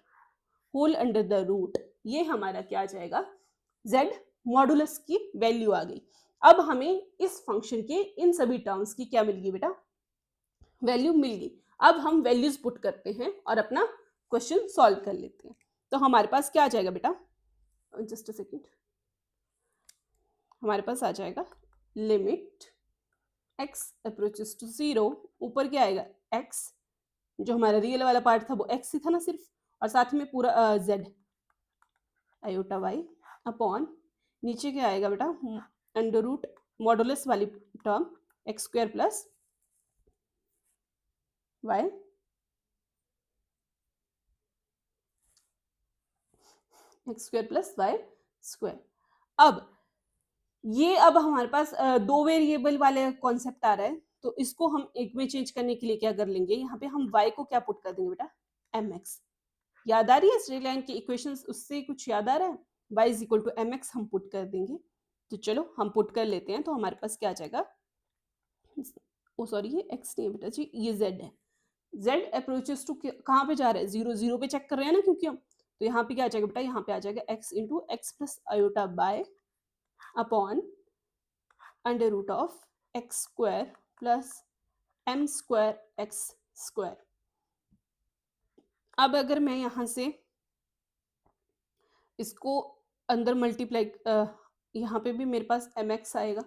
whole under the root, ये हमारा क्या आ जाएगा, z मॉडुलस की वैल्यू आ गई। अब हमें इस फंक्शन के इन सभी टर्म्स की क्या मिल गई बेटा, वैल्यू मिल गई। अब हम वैल्यूज पुट करते हैं और अपना क्वेश्चन सॉल्व कर लेते हैं। तो हमारे पास क्या आ जाएगा बेटा, जस्ट अ सेकेंड, हमारे पास आ जाएगा लिमिट x अप्रोचेस टू 0, ऊपर क्या आएगा x, जो हमारा रियल वाला पार्ट था वो x ही था ना सिर्फ, और साथ में पूरा z आयोटा y अपॉन, नीचे क्या आएगा बेटा, अंडर रूट मॉडुलस वाली term X square plus Y X square plus Y square. अब ये अब हमारे पास दो वेरिएबल वाले कॉन्सेप्ट आ रहा है, तो इसको हम एक में चेंज करने के लिए क्या कर लेंगे, यहाँ पे हम y को क्या पुट कर देंगे बेटा, mx। याद आ रही है स्ट्रेट लाइन की इक्वेशंस, उससे कुछ याद आ रहा है, y is equal to mx हम पुट कर देंगे। तो चलो हम पुट कर लेते हैं, तो हमारे पास क्या आ जाएगा, ओ सॉरी ये x नहीं है बेटा जी, ये z है। z अप्रोचेस टू कहाँ पे जा रहा है, 0 0 पे चेक कर रहे हैं ना, क्योंकि हम, तो यहाँ पे क्या आ जाएगा बेटा, यहाँ पे आ जाएगा x into X plus iota by upon under root of X square plus M square X square. अब अगर मैं यहाँ से इसको अंदर मल्टीप्लाई, यहाँ पे भी मेरे पास mx आएगा,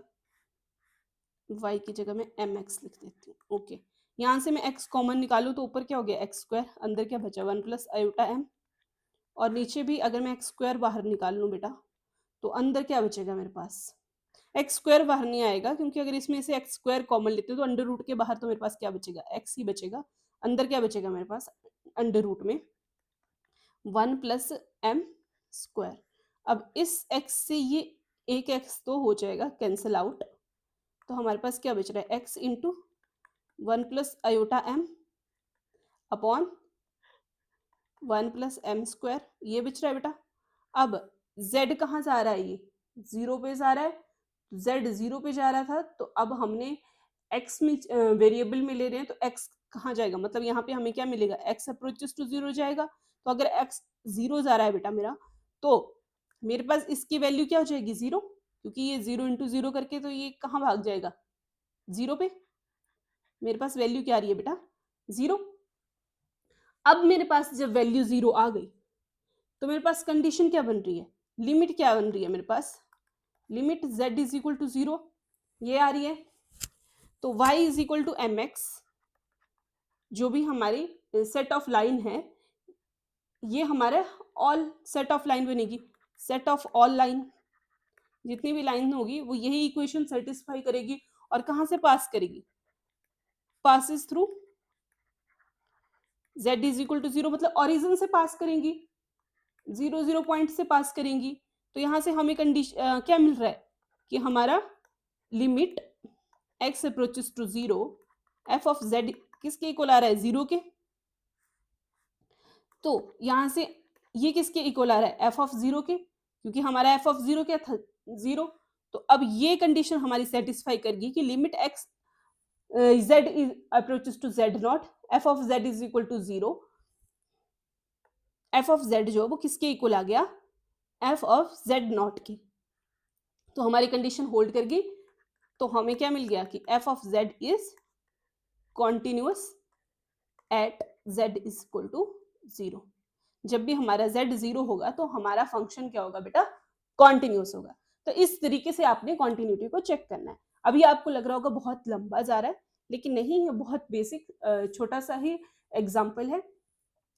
y की जगह मैं mx लिख देती हूँ, ओके। यहाँ से मैं x कॉमन निकालूँ तो ऊपर क्या हो गया एक्स स्क्वायर, अंदर क्या बचा 1 प्लस आयोटा m, और नीचे भी अगर मैं एक्स स्क्वायर बाहर निकाल लूँ बेटा, तो अंदर क्या बचेगा मेरे पास, एक्स स्क्वायर बाहर नहीं आएगा, क्योंकि अगर इसमें से एक्स स्क्वायर कॉमन लेते हो तो अंडर रूट के बाहर तो मेरे पास क्या बचेगा, एक्स ही बचेगा। अंदर क्या बचेगा मेरे पास, अंडर रूट में 1 प्लस एम स्क्वायर। अब इस x से ये एक x तो हो जाएगा कैंसिल आउट, तो हमारे पास क्या बच रहा है, x into 1 plus iota m upon 1 plus M square, ये बच रहा है बेटा। अब z कहाँ जा रहा है, ये 0 पे जा रहा है, z 0 पे जा रहा था, तो अब हमने x में वेरिएबल में ले रहे हैं, तो x कहाँ जाएगा, मतलब यहाँ पे हमें क्या मिलेगा, x अप्रोचेस टू 0 जाएगा। तो अगर x 0 जा रहा है बेटा मेरा, तो मेरे पास इसकी वैल्यू क्या हो जाएगी, 0, क्योंकि ये 0 इंटू 0 करके तो ये कहाँ भाग जाएगा, 0 पे। मेरे पास वैल्यू क्या आ रही है बेटा, 0। अब मेरे पास जब वैल्यू 0 आ गई, तो मेरे पास कंडीशन क्या बन रही है, लिमिट क्या बन रही है मेरे पास, limit z is equal to 0 ये आ रही है। तो y is equal to m x, जो भी हमारी सेट ऑफ लाइन है, ये हमारे ऑल सेट ऑफ लाइन बनेगी, सेट ऑफ ऑल लाइन, जितनी भी लाइन होगी वो यही इक्वेशन सेटिस्फाई करेगी। और कहाँ से पास करेगी, passes through z is equal to 0, मतलब ओरिजिन से पास करेंगी, 0 0 पॉइंट से पास करेंगी। तो यहाँ से हमें कंडीशन क्या मिल रहा है कि हमारा limit x approaches to 0 f of z किसके इक्वल आ रहा है, 0 के। तो यहाँ से ये किसके इक्वल आ रहा है, f ऑफ 0 के। क्योंकि हमारा एफ ऑफ जीरो क्या था, जीरो। तो अब ये कंडीशन हमारी सेटिस्फाई करेगी कि limit x z is approaches to z naught, f of z is equal to 0, f of z जो वो किसके इक्वल आ गया, f of z naught की। तो हमारी कंडीशन होल्ड कर गई। तो हमें क्या मिल गया कि f of z is continuous at z is equal to 0। जब भी हमारा z 0 होगा तो हमारा फंक्शन क्या होगा बेटा, कॉन्टिन्यूस होगा। तो इस तरीके से आपने कॉन्टिन्यूटी को चेक करना है। अभी आपको लग रहा होगा बहुत लंबा जा रहा है, लेकिन नहीं, ये बहुत बेसिक छोटा सा ही एग्जाम्पल है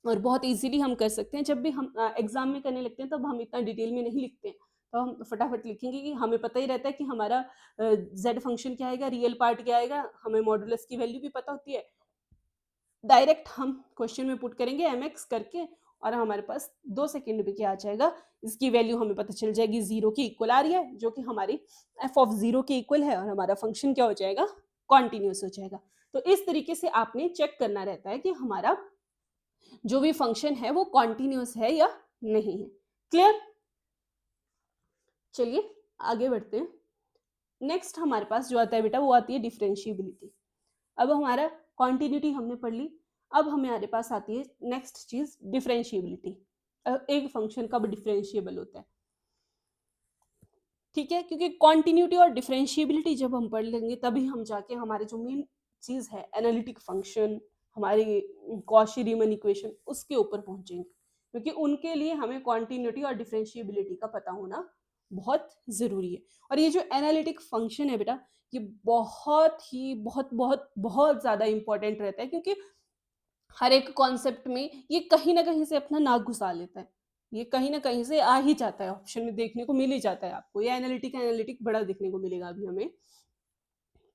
और बहुत इजीली हम कर सकते हैं। जब भी हम एग्जाम में करने लगते हैं तब हम इतना डिटेल में नहीं लिखते हैं, तो हम फटाफट लिखेंगे कि हमें पता ही रहता है कि हमारा z फंक्शन क्या आएगा, रियल पार्ट क्या आएगा, हमें मॉडुलस की वैल्यू भी पता होती है। डायरेक्ट हम क्वेश्चन में पुट करेंगे mx करके और हमारे पास 2 सेकंड में क्या आ जाएगा, इसकी वैल्यू हमें पता चल जाएगी, जीरो के इक्वल आ रही है, जो कि हमारी f ऑफ जीरो के इक्वल है और हमारा फंक्शन क्या हो जाएगा, कॉन्टिन्यूस हो जाएगा। तो इस तरीके से आपने चेक करना रहता है कि हमारा जो भी फंक्शन है वो कॉन्टिन्यूस है या नहीं है। क्लियर? चलिए आगे बढ़ते हैं। नेक्स्ट हमारे पास जो आता है बेटा वो आती है डिफरेंशिएबिलिटी। अब हमारा कॉन्टिन्यूटी हमने पढ़ ली, अब हमारे पास आती है नेक्स्ट चीज डिफरेंशिएबिलिटी। एक फंक्शन कब डिफरेंशिएबल होता है, ठीक है, क्योंकि कॉन्टिन्यूटी और डिफरेंशिएबिलिटी जब हम पढ़ लेंगे तभी हम जाके हमारे जो मेन चीज है एनालिटिक फंक्शन, हमारी कॉशी रीमन इक्वेशन, उसके ऊपर पहुंचेंगे, क्योंकि उनके लिए हमें कॉन्टिन्यूटी और डिफरेंशिएबिलिटी का पता होना बहुत जरूरी है। और ये जो एनालिटिक फंक्शन है बेटा, ये बहुत ही बहुत बहुत बहुत ज्यादा इंपॉर्टेंट रहता है, क्योंकि हर एक कॉन्सेप्ट में ये कहीं ना कहीं से अपना नाक घुसा लेता है, ये कहीं ना कहीं से आ ही जाता है, ऑप्शन में देखने को मिल ही जाता है आपको, ये एनालिटिक बड़ा देखने को मिलेगा अभी हमें।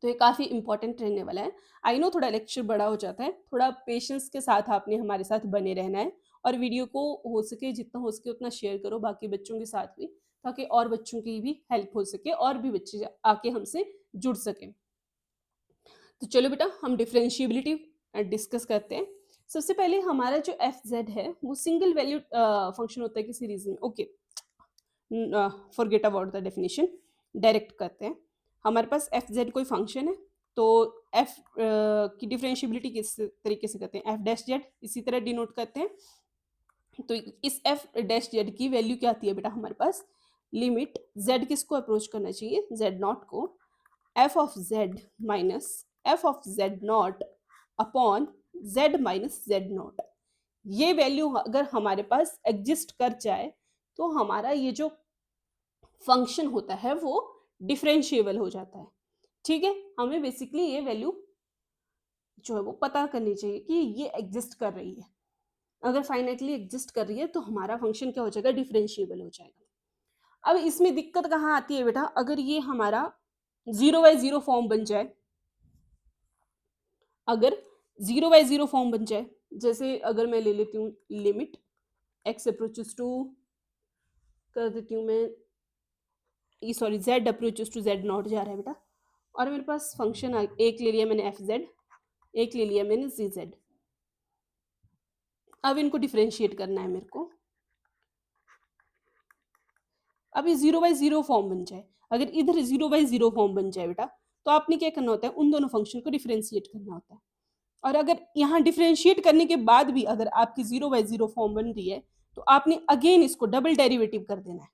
तो ये काफ़ी इंपॉर्टेंट रहने वाला है। आई नो थोड़ा लेक्चर बड़ा हो जाता है, थोड़ा पेशेंस के साथ आपने हमारे साथ बने रहना है और वीडियो को हो सके जितना हो सके उतना शेयर करो बाकी बच्चों के साथ भी, ताकि और बच्चों की भी हेल्प हो सके और भी बच्चे आके हमसे जुड़ सकें। तो चलो बेटा हम डिफरेंशिएबिलिटी डिस्कस करते हैं। सबसे पहले हमारा जो एफ जेड है वो सिंगल वैल्यू फंक्शन होता है किसी रीजन में। Okay, forget about the definition, direct करते हैं। हमारे पास एफ जेड कोई फंक्शन है, तो एफ की डिफरेंशिएबिलिटी किस तरीके से करते हैं, एफ डैश जेड इसी तरह डिनोट करते हैं। तो इस एफ डैश जेड की वैल्यू क्या आती है बेटा हमारे पास, लिमिट जेड किसको अप्रोच करना चाहिए, जेड नॉट को, F of z minus F of Z not upon Z minus z not. ये वैल्यू अगर हमारे पास एग्जिस्ट कर जाए तो हमारा ये जो फंक्शन होता है वो डिफरेंशिएबल हो जाता है। ठीक है, हमें बेसिकली ये वैल्यू जो है वो पता करनी चाहिए कि ये एग्जिस्ट कर रही है। अगर फाइनाइटली एग्जिस्ट कर रही है तो हमारा फंक्शन क्या हो जाएगा, डिफरेंशिएबल हो जाएगा। अब इसमें दिक्कत कहाँ आती है बेटा, अगर ये हमारा 0/0 फॉर्म बन जाए, अगर 0/0 फॉर्म बन जाए, जैसे अगर मैं ले लेती हूँ लिमिट एक्स अप्रोचेस टू, कर देती हूँ मैं ये, sorry Z approaches to Z naught जा रहा है बेटा, और मेरे पास फंक्शन एक ले लिया मैंने एफ जेड, एक ले लिया मैंने जी जेड। अब इनको डिफरेंशिएट करना है मेरे को। अब ये 0/0 फॉर्म बन जाए, अगर इधर 0/0 फॉर्म बन जाए बेटा, तो आपने क्या करना होता है, उन दोनों फंक्शन को डिफरेंशिएट करना होता है। और अगर यहाँ डिफरेंशिएट करने के बाद भी अगर आपकी 0/0 फॉर्म बन रही है तो आपने अगेन इसको डबल डेरिवेटिव कर देना है,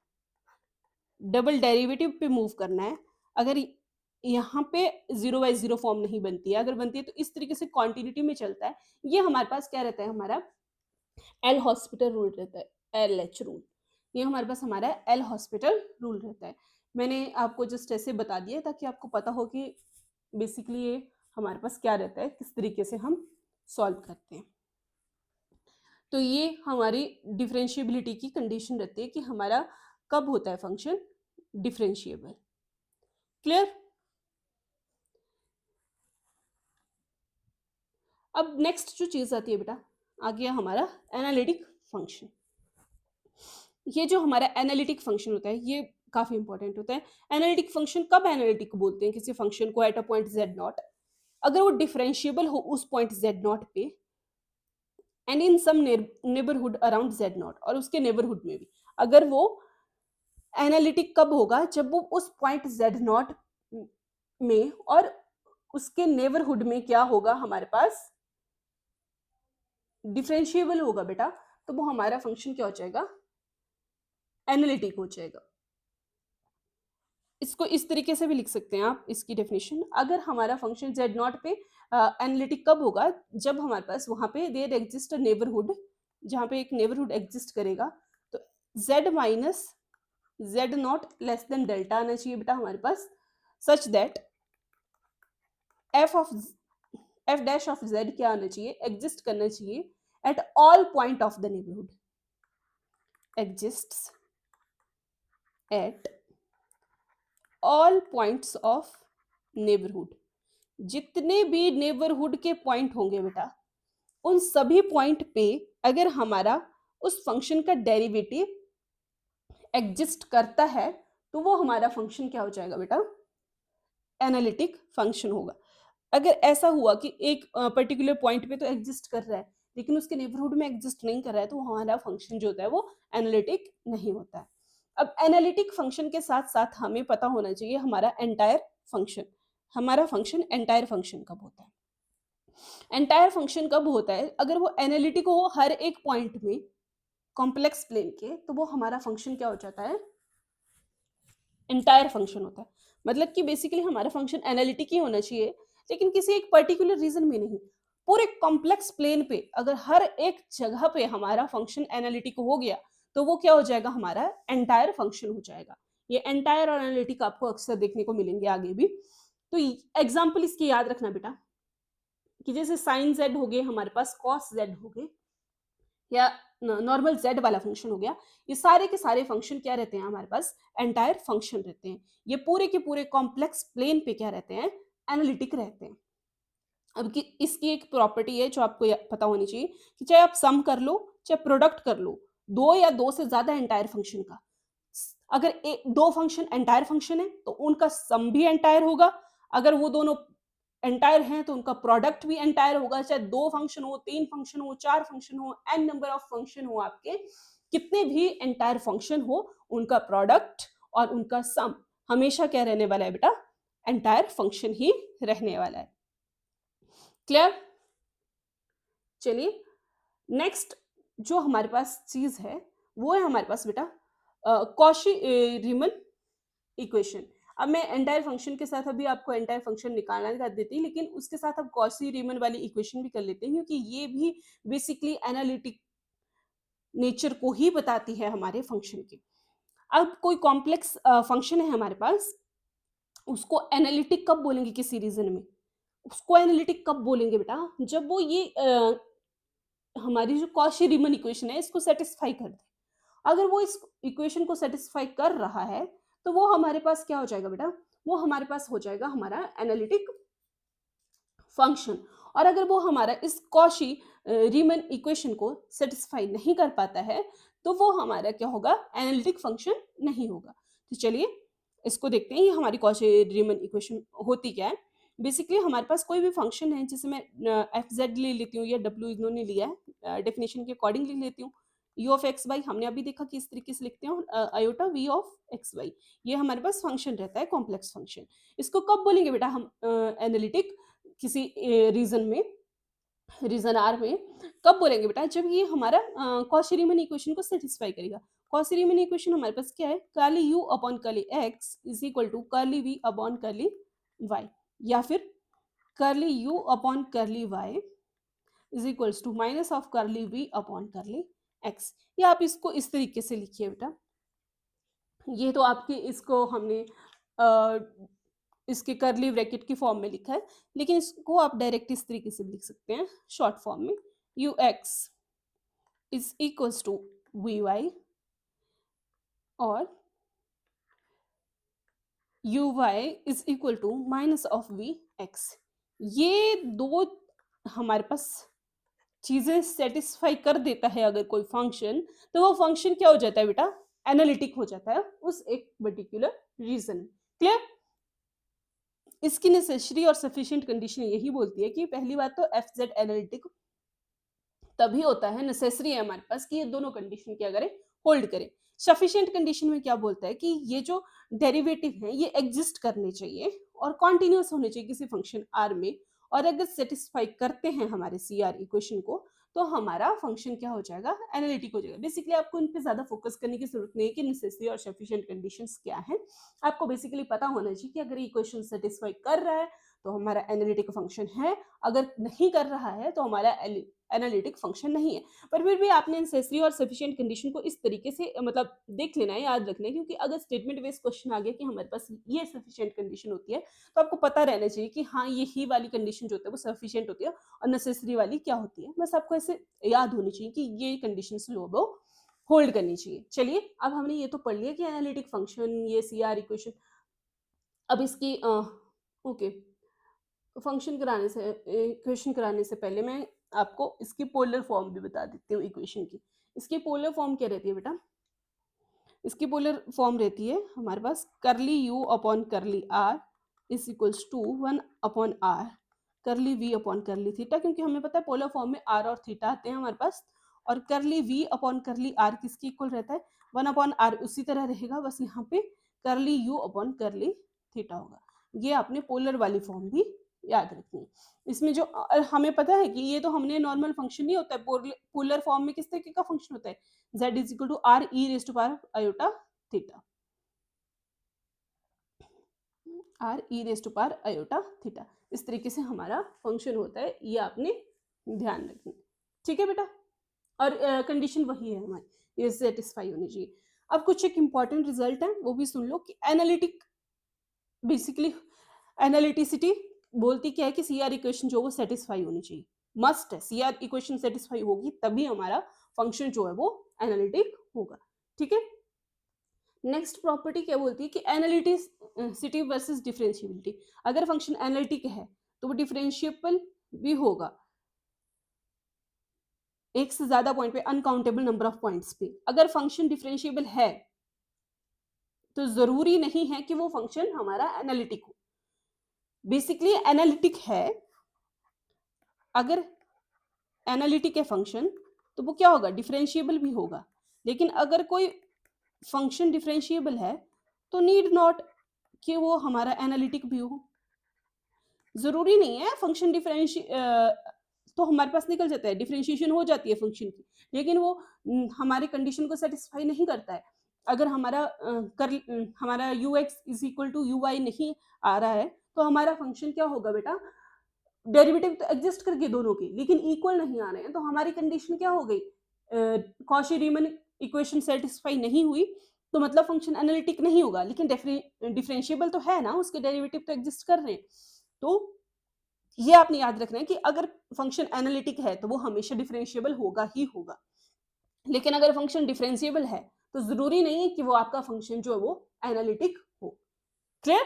डबल डेरिवेटिव पे मूव करना है। अगर यहाँ पे 0/0 फॉर्म नहीं बनती है, अगर बनती है तो इस तरीके से क्वांटिटी में चलता है। ये हमारे पास क्या रहता है, हमारा एल हॉस्पिटल रूल रहता है, एल एच रूल। ये हमारे पास हमारा एल हॉस्पिटल रूल रहता है। मैंने आपको जस्ट ऐसे बता दिया ताकि आपको पता हो कि बेसिकली ये हमारे पास क्या रहता है, किस तरीके से हम सॉल्व करते हैं। तो ये हमारी डिफरेंशिएबिलिटी की कंडीशन रहती है कि हमारा कब होता है फंक्शन डिफरेंशिएबल। क्लियर? अब नेक्स्ट जो चीज आती है बेटा, आ गया हमारा एनालिटिक फंक्शन। ये जो हमारा एनालिटिक फंक्शन होता है ये काफी इंपॉर्टेंट होता है। एनालिटिक फंक्शन कब एनालिटिक बोलते हैं किसी फंक्शन को at a point Z naught, अगर वो डिफरेंशिएबल हो उस पॉइंट जेड नॉट पे and in some neighbourhood around Z naught, और उसके नेबरहुड में भी अगर वो एनालिटिक कब होगा? जब वो उस पॉइंट z नॉट में और उसके नेबरहुड में क्या होगा हमारे पास, डिफरेंशिएबल होगा बेटा, तो वो हमारा फंक्शन क्या हो जाएगा, एनालिटिक हो जाएगा। इसको इस तरीके से भी लिख सकते हैं आप इसकी डेफिनेशन, अगर हमारा फंक्शन z नॉट पे एनालिटिक कब होगा, जब हमारे पास वहां पे देयर एग्जिस्ट अ नेबरहुड, जहां पे एक नेबरहुड एग्जिस्ट करेगा, तो z minus z not less than delta आना चाहिए बेटा हमारे पास, such that f dash of z क्या आना चाहिए, एग्जिस्ट करना चाहिए at all point of the neighbourhood, exists at all points of neighbourhood, जितने भी नेबरहुड के पॉइंट होंगे बेटा, उन सभी पॉइंट पे अगर हमारा उस फंक्शन का डेरिवेटिव एग्जिस्ट करता है, तो वो हमारा फंक्शन क्या हो जाएगा बेटा, एनालिटिक फंक्शन होगा। अगर ऐसा हुआ कि एक पर्टिकुलर पॉइंट पे तो एग्जिस्ट कर रहा है, लेकिन उसके नेबरहुड में एग्जिस्ट नहीं कर रहा है, तो हमारा फंक्शन जो होता है वो एनालिटिक नहीं होता है। अब एनालिटिक फंक्शन के साथ साथ हमें पता होना चाहिए हमारा एंटायर फंक्शन, हमारा फंक्शन एंटायर फंक्शन कब होता है। एंटायर फंक्शन कब होता है, अगर वो एनालिटिक हो हर एक पॉइंट में कॉम्प्लेक्स प्लेन के, तो वो हमारा फंक्शन क्या हो जाता है, एंटायर फंक्शन होता है। मतलब कि बेसिकली हमारा फंक्शन एनालिटिक ही होना चाहिए, लेकिन किसी एक पर्टिकुलर रीजन में नहीं, पूरे कॉम्प्लेक्स प्लेन पे अगर हर एक जगह पे हमारा फंक्शन एनालिटिक हो गया, तो वो क्या हो जाएगा, हमारा एंटायर फंक्शन हो जाएगा। ये एंटायर और एनालिटिक आपको अक्सर देखने को मिलेंगे आगे भी। तो एग्जाम्पल इसकी याद रखना बेटा, कि जैसे साइन जेड हो गए हमारे पास, कॉस जेड हो गए, या नॉर्मल जेड वाला फंक्शन हो गया, ये सारे के सारे फंक्शन क्या रहते हैं हमारे पास, एंटायर फंक्शन रहते हैं। ये पूरे के पूरे कॉम्प्लेक्स प्लेन पे क्या रहते हैं, एनालिटिक रहते हैं। अब कि इसकी एक प्रॉपर्टी है जो आपको पता होनी चाहिए, कि चाहे आप सम कर लो चाहे प्रोडक्ट कर लो, दो या दो से ज्यादा एंटायर फंक्शन का, अगर दो फंक्शन एंटायर फंक्शन है तो उनका सम भी एंटायर होगा, अगर वो दोनों एंटायर हैं तो उनका प्रोडक्ट भी एंटायर होगा, चाहे दो फंक्शन हो, तीन फंक्शन हो, चार फंक्शन हो, एन नंबर ऑफ फंक्शन हो, आपके कितने भी एंटायर फंक्शन हो, उनका प्रोडक्ट और उनका सम हमेशा क्या रहने वाला है बेटा, एंटायर फंक्शन ही रहने वाला है। क्लियर? चलिए नेक्स्ट जो हमारे पास चीज है वो है हमारे पास बेटा कॉशी रीमन इक्वेशन। अब मैं एंटायर फंक्शन के साथ अभी आपको एंटायर फंक्शन निकालना कर देती, लेकिन उसके साथ अब कॉशी रीमन वाली इक्वेशन भी कर लेते हैं, क्योंकि ये भी बेसिकली एनालिटिक नेचर को ही बताती है हमारे फंक्शन की। अब कोई कॉम्प्लेक्स फंक्शन है हमारे पास, उसको एनालिटिक कब बोलेंगे किसी रीजन में, उसको एनालिटिक कब बोलेंगे बेटा, जब वो ये हमारी जो कॉशी रीमन इक्वेशन है इसको सेटिस्फाई कर दे। अगर वो इस इक्वेशन को सेटिस्फाई कर रहा है, तो वो हमारे पास क्या हो जाएगा बेटा, वो हमारे पास हो जाएगा हमारा एनालिटिक फंक्शन। और अगर वो हमारा इस कॉशी रीमन इक्वेशन को सेटिस्फाई नहीं कर पाता है, तो वो हमारा क्या होगा, एनालिटिक फंक्शन नहीं होगा। तो चलिए इसको देखते हैं, ये हमारी कॉशी रीमन इक्वेशन होती क्या है। बेसिकली हमारे पास कोई भी फंक्शन है, जैसे मैं एफ जेड ले लेती हूँ या डब्ल्यू इन्होंने लिया है, डेफिनेशन के अकॉर्डिंग लिख लेती हूँ। यू ऑफ एक्स वाई हमने अभी देखा कि इस तरीके से लिखते हैं, iota V of x Y, ये हमारे पास फंक्शन रहता है, कॉम्प्लेक्स फंक्शन। इसको कब बोलेंगे बेटा हम एनालिटिक, किसी रीजन में, रीजन आर में कब बोलेंगे बेटा, जब ये हमारा कॉशी रीमन इक्वेशन को सेटिस्फाई करेगा। कॉशी रीमन इक्वेशन हमारे पास क्या है, curly U upon curly X is equal to curly V upon curly Y, या फिर curly U upon curly Y is equals to minus of curly V upon curly X. या आप इसको इस तरीके से लिखिए बेटा, ये तो आपके इसको हमने इसके कर्ली ब्रैकेट की फॉर्म में लिखा है, लेकिन इसको आप डायरेक्ट इस तरीके से लिख सकते हैं शॉर्ट फॉर्म में, u x is equals to v y और u y is equal to minus of v x. ये दो हमारे पास चीजें सेटिस्फाई कर देता है अगर कोई फंक्शन, तो वो फंक्शन क्या हो जाता है बेटा, एनालिटिक हो जाता है उस एक पर्टिकुलर रीजन। क्लियर? इसकी नेसेसरी और सफिशिएंट कंडीशन यही बोलती है कि पहली बात तो एफ जेड एनालिटिक तभी होता है, नेसेसरी है हमारे पास कि ये दोनों कंडीशन क्या करें, होल्ड करें। सफिशिएंट कंडीशन में क्या बोलता है कि ये जो डेरिवेटिव हैं ये एग्जिस्ट करने चाहिए और कॉन्टिन्यूअस होने चाहिए किसी फंक्शन आर में, और अगर सेटिस्फाई करते हैं हमारे सी आर इक्वेशन को तो हमारा फंक्शन क्या हो जाएगा, एनालिटिक हो जाएगा। बेसिकली आपको इन पे ज्यादा फोकस करने की जरूरत नहीं है कि नेसेसरी और सफिशिएंट कंडीशंस क्या है। आपको बेसिकली पता होना चाहिए कि अगर इक्वेशन सेटिस्फाई कर रहा है तो हमारा एनालिटिक फंक्शन है, अगर नहीं कर रहा है तो हमारा एनालिटिक फंक्शन नहीं है। पर फिर भी आपने नेसेसरी और सफिशिएंट कंडीशन को इस तरीके से मतलब देख लेना है, याद रखना है, क्योंकि अगर स्टेटमेंट बेस्ड क्वेश्चन आ गया कि हमारे पास ये सफिशिएंट कंडीशन होती है तो आपको पता रहना चाहिए कि हाँ यही वाली कंडीशन जो होती है वो सफिशिएंट होती है और नेसेसरी वाली क्या होती है। बस आपको ऐसे याद होनी चाहिए कि ये कंडीशन जो है वो होल्ड करनी चाहिए। चलिए अब हमने ये तो पढ़ लिया कि एनालिटिक फंक्शन, ये सी आर इक्वेशन। अब इसकी ओके, फंक्शन कराने से इक्वेशन कराने से पहले मैं आपको इसकी पोलर फॉर्म भी बता देती हूँ इक्वेशन की। इसकी पोलर फॉर्म क्या रहती है बेटा, इसकी पोलर फॉर्म रहती है हमारे पास curly U upon curly R is equals to 1 upon R curly V upon curly theta, क्योंकि हमें पता है पोलर फॉर्म में आर और थीटा आते हैं हमारे पास। और curly V upon curly R किसकी इक्वल रहता है, 1 अपॉन आर उसी तरह रहेगा, बस यहाँ पे करली यू अपॉन करली थीटा होगा। ये आपने पोलर वाली फॉर्म भी याद रखनी है। इसमें जो हमें पता है कि ये तो हमने नॉर्मल फंक्शन नहीं होता है, पोलर फॉर्म में किस तरीके का फंक्शन होता है, z is equal to r e raised to power iota theta, r e raised to power iota theta, इस तरीके से हमारा फंक्शन होता है, ये आपने ध्यान रखना। ठीक है बेटा, और कंडीशन वही है हमारी, ये सेटिस्फाई होनी चाहिए। अब कुछ एक इंपॉर्टेंट रिजल्ट है वो भी सुन लो कि एनालिटिक, बेसिकली एनालिटिसिटी बोलती क्या है कि सी आर इक्वेशन जो वो सेटिस्फाई होनी चाहिए, मस्ट है। सी आर इक्वेशन सेटिस्फाई होगी तभी हमारा फंक्शन जो है वो एनालिटिक होगा। ठीक है, नेक्स्ट प्रॉपर्टी क्या बोलती है कि एनालिटिसिटी वर्सेस डिफरेंशिएबिलिटी। अगर फंक्शन एनालिटिक है तो वो डिफरेंशिएबल भी होगा एक से ज्यादा पॉइंट पे, अनकाउंटेबल नंबर ऑफ पॉइंट्स पे। अगर फंक्शन डिफरेंशिएबल है तो जरूरी नहीं है कि वो फंक्शन हमारा एनालिटिक हो। बेसिकली एनालिटिक है, अगर एनालिटिक है फंक्शन तो वो क्या होगा, डिफरेंशिएबल भी होगा। लेकिन अगर कोई फंक्शन डिफरेंशिएबल है तो नीड नॉट कि वो हमारा एनालिटिक भी हो। जरूरी नहीं है फंक्शन तो हमारे पास निकल जाता है, डिफरेंशिएशन हो जाती है फंक्शन की, लेकिन वो हमारे कंडीशन को सेटिस्फाई नहीं करता है। अगर हमारा U x is equal to U Y नहीं आ रहा है तो हमारा फंक्शन क्या होगा बेटा, डेरिवेटिव तो एग्जिस्ट करके दोनों के, लेकिन इक्वल नहीं आ रहे हैं, तो हमारी कंडीशन क्या हो गई, कॉशी रीमन इक्वेशन सेटिस्फाई नहीं हुई, तो मतलब फंक्शन एनालिटिक नहीं होगा। लेकिन डिफरेंशिएबल तो है ना, उसके डेरिवेटिव तो एग्जिस्ट कर रहे हैं। तो ये आपने याद रखना है कि अगर फंक्शन एनालिटिक है तो वो हमेशा डिफरेंशिएबल होगा ही होगा। लेकिन अगर फंक्शन डिफरेंशिएबल है तो जरूरी नहीं है कि वो आपका फंक्शन जो है वो एनालिटिक हो। क्लियर,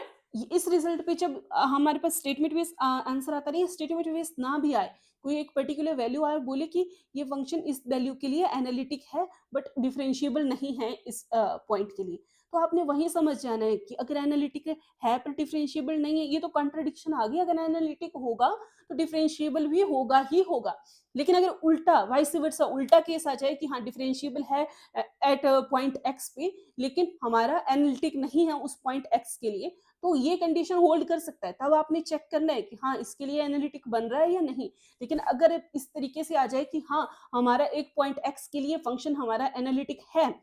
इस रिजल्ट पे जब हमारे पास स्टेटमेंट बेस्ड आंसर आता नहीं है, स्टेटमेंट बेस्ड ना भी आए, कोई एक पर्टिकुलर वैल्यू आए और बोले कि ये फंक्शन इस वैल्यू के लिए एनालिटिक है बट डिफरेंशिएबल नहीं है इस पॉइंट के लिए, तो आपने वही समझ जाना है कि अगर एनालिटिक है पर डिफरेंशिएबल नहीं है, ये तो कॉन्ट्रडिक्शन आ गया। अगर एनालिटिक होगा तो डिफरेंशिएबल भी होगा ही होगा। लेकिन अगर उल्टा वाइस वर्सा उल्टा केस आ जाए कि हाँ डिफरेंशिएबल है एट पॉइंट एक्स पे लेकिन हमारा एनालिटिक नहीं है उस पॉइंट एक्स के लिए, तो ये कंडीशन होल्ड कर सकता है। तब आपने चेक करना है कि हाँ इसके लिए एनालिटिक बन रहा है या नहीं। लेकिन अगर इस तरीके से आ जाए कि हाँ हमारा एक पॉइंट एक्स के लिए फंक्शन हमारा एनालिटिक है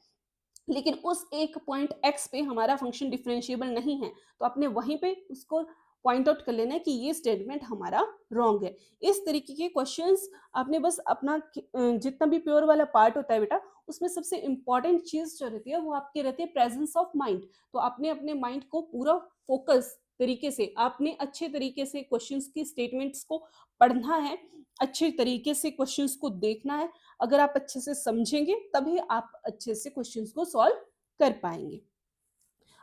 लेकिन उस एक पॉइंट एक्स पे हमारा फंक्शन डिफरेंशिएबल नहीं है, तो आपने वहीं पे उसको पॉइंट आउट कर लेना है कि ये स्टेटमेंट हमारा रॉन्ग है। इस तरीके के क्वेश्चंस आपने बस अपना जितना भी प्योर वाला पार्ट होता है बेटा, उसमें सबसे इंपॉर्टेंट चीज जो रहती है वो आपकी रहती है प्रेजेंस ऑफ माइंड। तो आपने अपने माइंड को पूरा फोकस तरीके से, आपने अच्छे तरीके से क्वेश्चंस की स्टेटमेंट्स को पढ़ना है, अच्छे तरीके से क्वेश्चंस को देखना है। अगर आप अच्छे से समझेंगे तभी आप अच्छे से क्वेश्चंस को सॉल्व कर पाएंगे।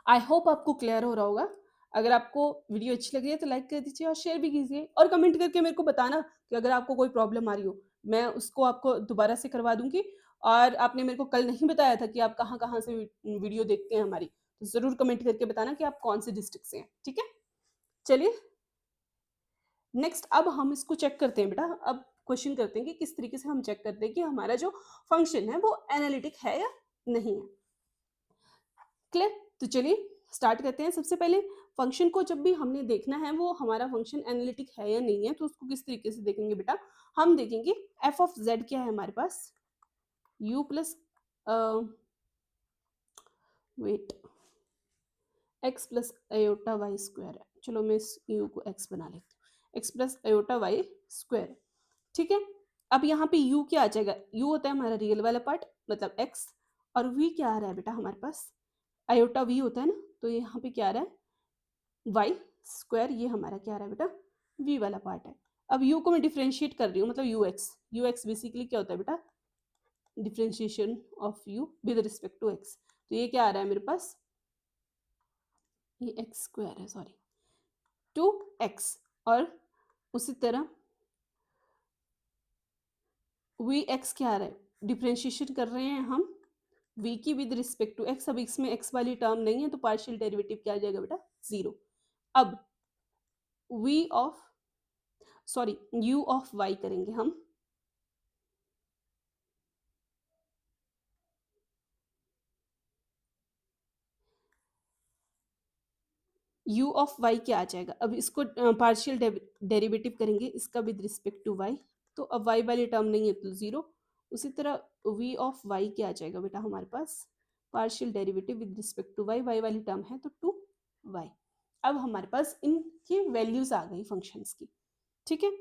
आई होप आपको क्लियर हो रहा होगा। अगर आपको वीडियो अच्छी लगी है तो लाइक कर दीजिए और शेयर भी कीजिए और कमेंट करके मेरे को बताना कि अगर आपको कोई प्रॉब्लम आ रही हो, मैं उसको आपको दोबारा से करवा दूंगी। और आपने मेरे को कल नहीं बताया था कि आप कहाँ कहाँ से वीडियो देखते हैं हमारी, तो जरूर कमेंट करके बताना कि आप कौन से डिस्ट्रिक्ट से हैं। ठीक है, चलिए नेक्स्ट अब हम इसको चेक करते हैं बेटा। अब क्वेश्चन करते हैं कि किस तरीके से हम चेक करते हैं कि हमारा जो फंक्शन है वो एनालिटिक है या नहीं है। क्लियर? तो चलिए स्टार्ट करते हैं। सबसे पहले फंक्शन को जब भी हमने देखना है वो हमारा फंक्शन एनालिटिक है या नहीं है, तो उसको किस तरीके से देखेंगे बेटा, हम देखेंगे एफ ऑफ जेड क्या है हमारे पास, u plus wait x plus iota Y square है। चलो मैं इस यू को एक्स बना लेती हूँ, X plus iota Y square. ठीक है, अब यहाँ पे u क्या आ जाएगा, u होता है हमारा रियल वाला पार्ट मतलब x, और v क्या आ रहा है बेटा हमारे पास, अयोटा v होता है ना, तो यहाँ पे क्या आ रहा है y स्क्वायर, ये हमारा क्या आ रहा है बेटा v वाला पार्ट है। अब u को मैं डिफ्रेंशिएट कर रही हूँ मतलब ux बेसिकली क्या होता है बेटा, differentiation of u with respect to x, तो ये क्या आ रहा है मेरे पास, ये एक्स स्क्वायर है सॉरी, टू एक्स, और उसी तरह वी एक्स क्या आ रहा है, डिफ्रेंशिएशन कर रहे हैं हम v की विद रिस्पेक्ट टू x, अब इसमें x वाली टर्म नहीं है तो पार्शियल डेरिवेटिव क्या आ जाएगा बेटा, जीरो। अब v of sorry u of y करेंगे हम, u ऑफ y क्या आ जाएगा, अब इसको पार्शियल डेरिवेटिव करेंगे इसका विद रिस्पेक्ट टू y, तो अब y वाली टर्म नहीं है तो जीरो। उसी तरह v ऑफ y क्या आ जाएगा बेटा हमारे पास, partial derivative with respect to y, y वाली टर्म है तो टू y। अब हमारे पास इनकी वैल्यूज आ गई फंक्शंस की, ठीक है।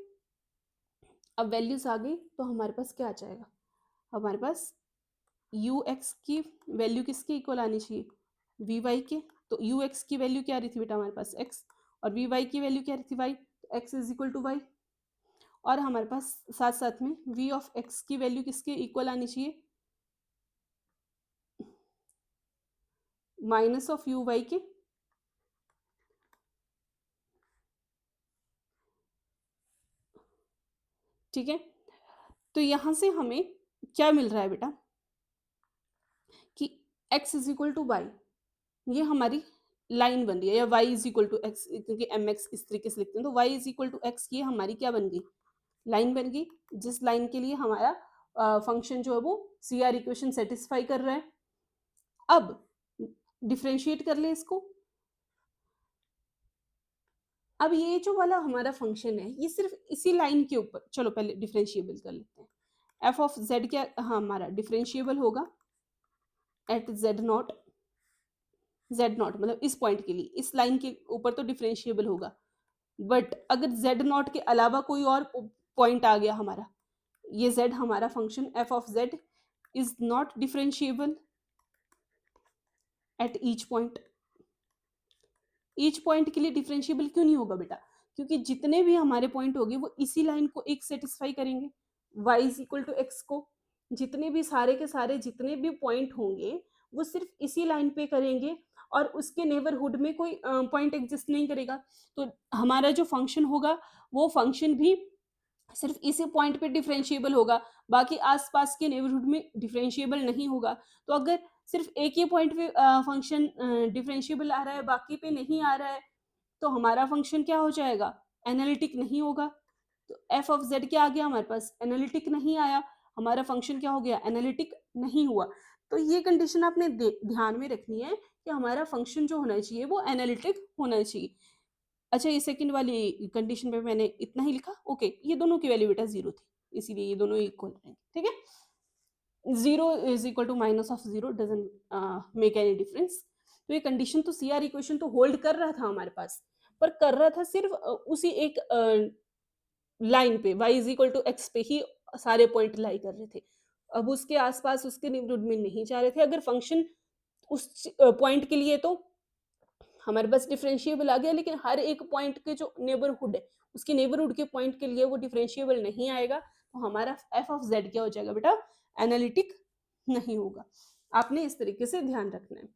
अब वैल्यूज आ गई तो हमारे पास क्या आ जाएगा, हमारे पास यू एक्स की वैल्यू किसके इक्वल आनी चाहिए, वी वाई के, तो यू एक्स की वैल्यू क्या आ रही थी बेटा हमारे पास एक्स, और वी वाई की वैल्यू क्या आ रही थी वाई, तो X is equal to Y, और हमारे पास साथ साथ में वी ऑफ एक्स की वैल्यू किसके इक्वल आनी चाहिए, माइनस ऑफ यू वाई के, ठीक है। तो यहां से हमें क्या मिल रहा है बेटा कि x is equal to Y, ये हमारी लाइन बन रही है, या y is equal to X, क्योंकि एम एक्स इस तरीके से लिखते हैं, तो y is equal to X, ये हमारी क्या बन गई, लाइन बन गई, जिस लाइन के लिए हमारा फंक्शन जो है वो सी आर इक्वेशन सेटिस्फाई कर रहा है। अब डिफ्रेंशिएट कर ले इसको, अब ये जो वाला हमारा फंक्शन है ये सिर्फ इसी लाइन के ऊपर, चलो पहले डिफ्रेंशिएबल कर लेते हैं, एफ ऑफ जेड क्या हमारा डिफ्रेंशिएबल होगा एट जेड नॉट मतलब इस पॉइंट के लिए, इस लाइन के ऊपर तो डिफ्रेंशिएबल होगा, बट अगर जेड नॉट के अलावा कोई और पॉइंट आ गया हमारा, ये जेड हमारा function F of Z is not differentiable at each point. Each point के लिए डिफरेंशिएबल क्यों नहीं होगा बेटा, क्योंकि जितने भी हमारे पॉइंट होंगे वो इसी लाइन को एक सेटिस्फाई करेंगे, y is equal to X को, जितने भी सारे के सारे जितने भी पॉइंट होंगे वो सिर्फ इसी लाइन पे करेंगे, और उसके नेबरहुड में कोई पॉइंट एग्जिस्ट नहीं करेगा, तो हमारा जो फंक्शन होगा वो फंक्शन भी सिर्फ इसी पॉइंट पे डिफरेंशिएबल होगा, बाकी आसपास के नेबरहुड में डिफरेंशिएबल नहीं होगा। तो अगर सिर्फ एक ही पॉइंट पे फंक्शन डिफरेंशिएबल आ रहा है बाकी पे नहीं आ रहा है, तो हमारा फंक्शन क्या हो जाएगा, एनालिटिक नहीं होगा। तो एफ ऑफ जेड क्या आ गया हमारे पास, एनालिटिक नहीं आया, हमारा फंक्शन क्या हो गया, एनालिटिक नहीं हुआ। तो ये कंडीशन आपने ध्यान में रखनी है कि हमारा फंक्शन जो होना चाहिए वो एनालिटिक होना चाहिए। अच्छा, ये सेकंड वाली कंडीशन पे मैंने इतना ही लिखा, ओके, ये दोनों की वैल्यू बेटा जीरो थी, इसीलिए ये दोनों इक्वल रहेंगे, ठीक है। Zero is equal to minus of zero doesn't make any difference. तो ये कंडीशन तो सी आर इक्वेशन तो होल्ड कर रहा था हमारे पास, पर कर रहा था सिर्फ उसी एक लाइन पे y is equal to X पे ही सारे पॉइंट लाई कर रहे थे, अब उसके आसपास उसके नेबरहुड में नहीं जा रहे थे। अगर फंक्शन उस पॉइंट के लिए तो हमारे पास डिफरेंशिएबल आ गया, लेकिन हर एक पॉइंट के जो नेबरहुड है उसके नेबरहुड के पॉइंट के लिए वो डिफरेंशिएबल नहीं आएगा, तो हमारा एफ ऑफ जेड क्या हो जाएगा बेटा, एनालिटिक नहीं होगा। आपने इस तरीके से ध्यान रखना है।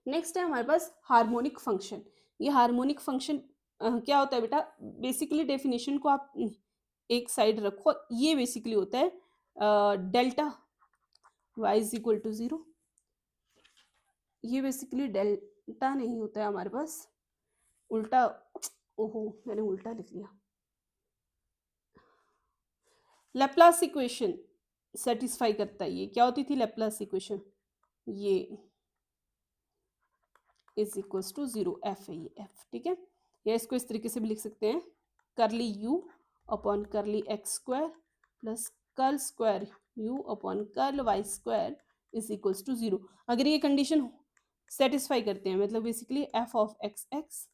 नेक्स्ट है हमारे पास हार्मोनिक फंक्शन। ये हार्मोनिक फंक्शन क्या होता है बेटा, बेसिकली डेफिनेशन को आप एक साइड रखो, ये बेसिकली होता है delta y is equal to zero, ये बेसिकली डेल्टा नहीं होता है हमारे पास, उल्टा, ओहो मैंने उल्टा लिख लिया, लैप्लास इक्वेशन, सेटिस्फाई करता है। ये क्या होती थी लैप्लास इक्वेशन, ये इज इक्वल्स टू 0, एफ है ये एफ, ठीक है। या इसको इस तरीके से भी लिख सकते हैं, curly U upon curly X square plus curl square U upon curl Y square is equals to 0। अगर ये कंडीशन सेटिस्फाई करते हैं, मतलब basically F of X X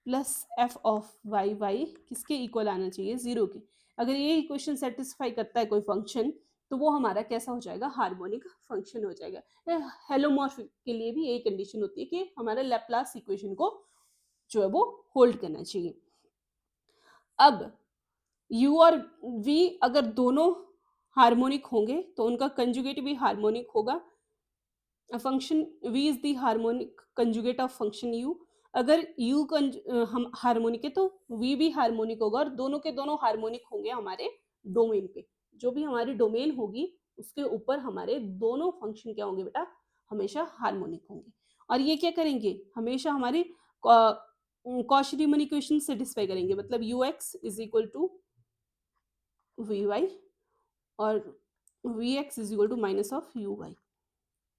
plus F of Y Y किसके इक्वल आना चाहिए, 0 के। अगर ये इक्वेशन सेटिस्फाई करता है कोई फंक्शन, तो वो हमारा कैसा हो जाएगा, हार्मोनिक फंक्शन हो जाएगा। हेलोमॉर्फ के लिए भी यही कंडीशन होती है कि हमारे लैप्लास इक्वेशन को जो है वो होल्ड करना चाहिए। अब u और v अगर दोनों हार्मोनिक होंगे तो उनका कंजुगेट भी हार्मोनिक होगा। Function v is the harmonic conjugate of function u। अगर u हम हार्मोनिक है तो v भी हार्मोनिक होगा, और दोनों के दोनों हार्मोनिक होंगे हमारे डोमेन पे। जो भी हमारी डोमेन होगी उसके ऊपर हमारे दोनों फंक्शन क्या होंगे बेटा, हमेशा हार्मोनिक होंगे। और ये क्या करेंगे, हमेशा हमारी कॉची रीमन इक्वेशन सेटिस्फाई करेंगे, मतलब ux is equal to v y और v x is equal to minus of u y.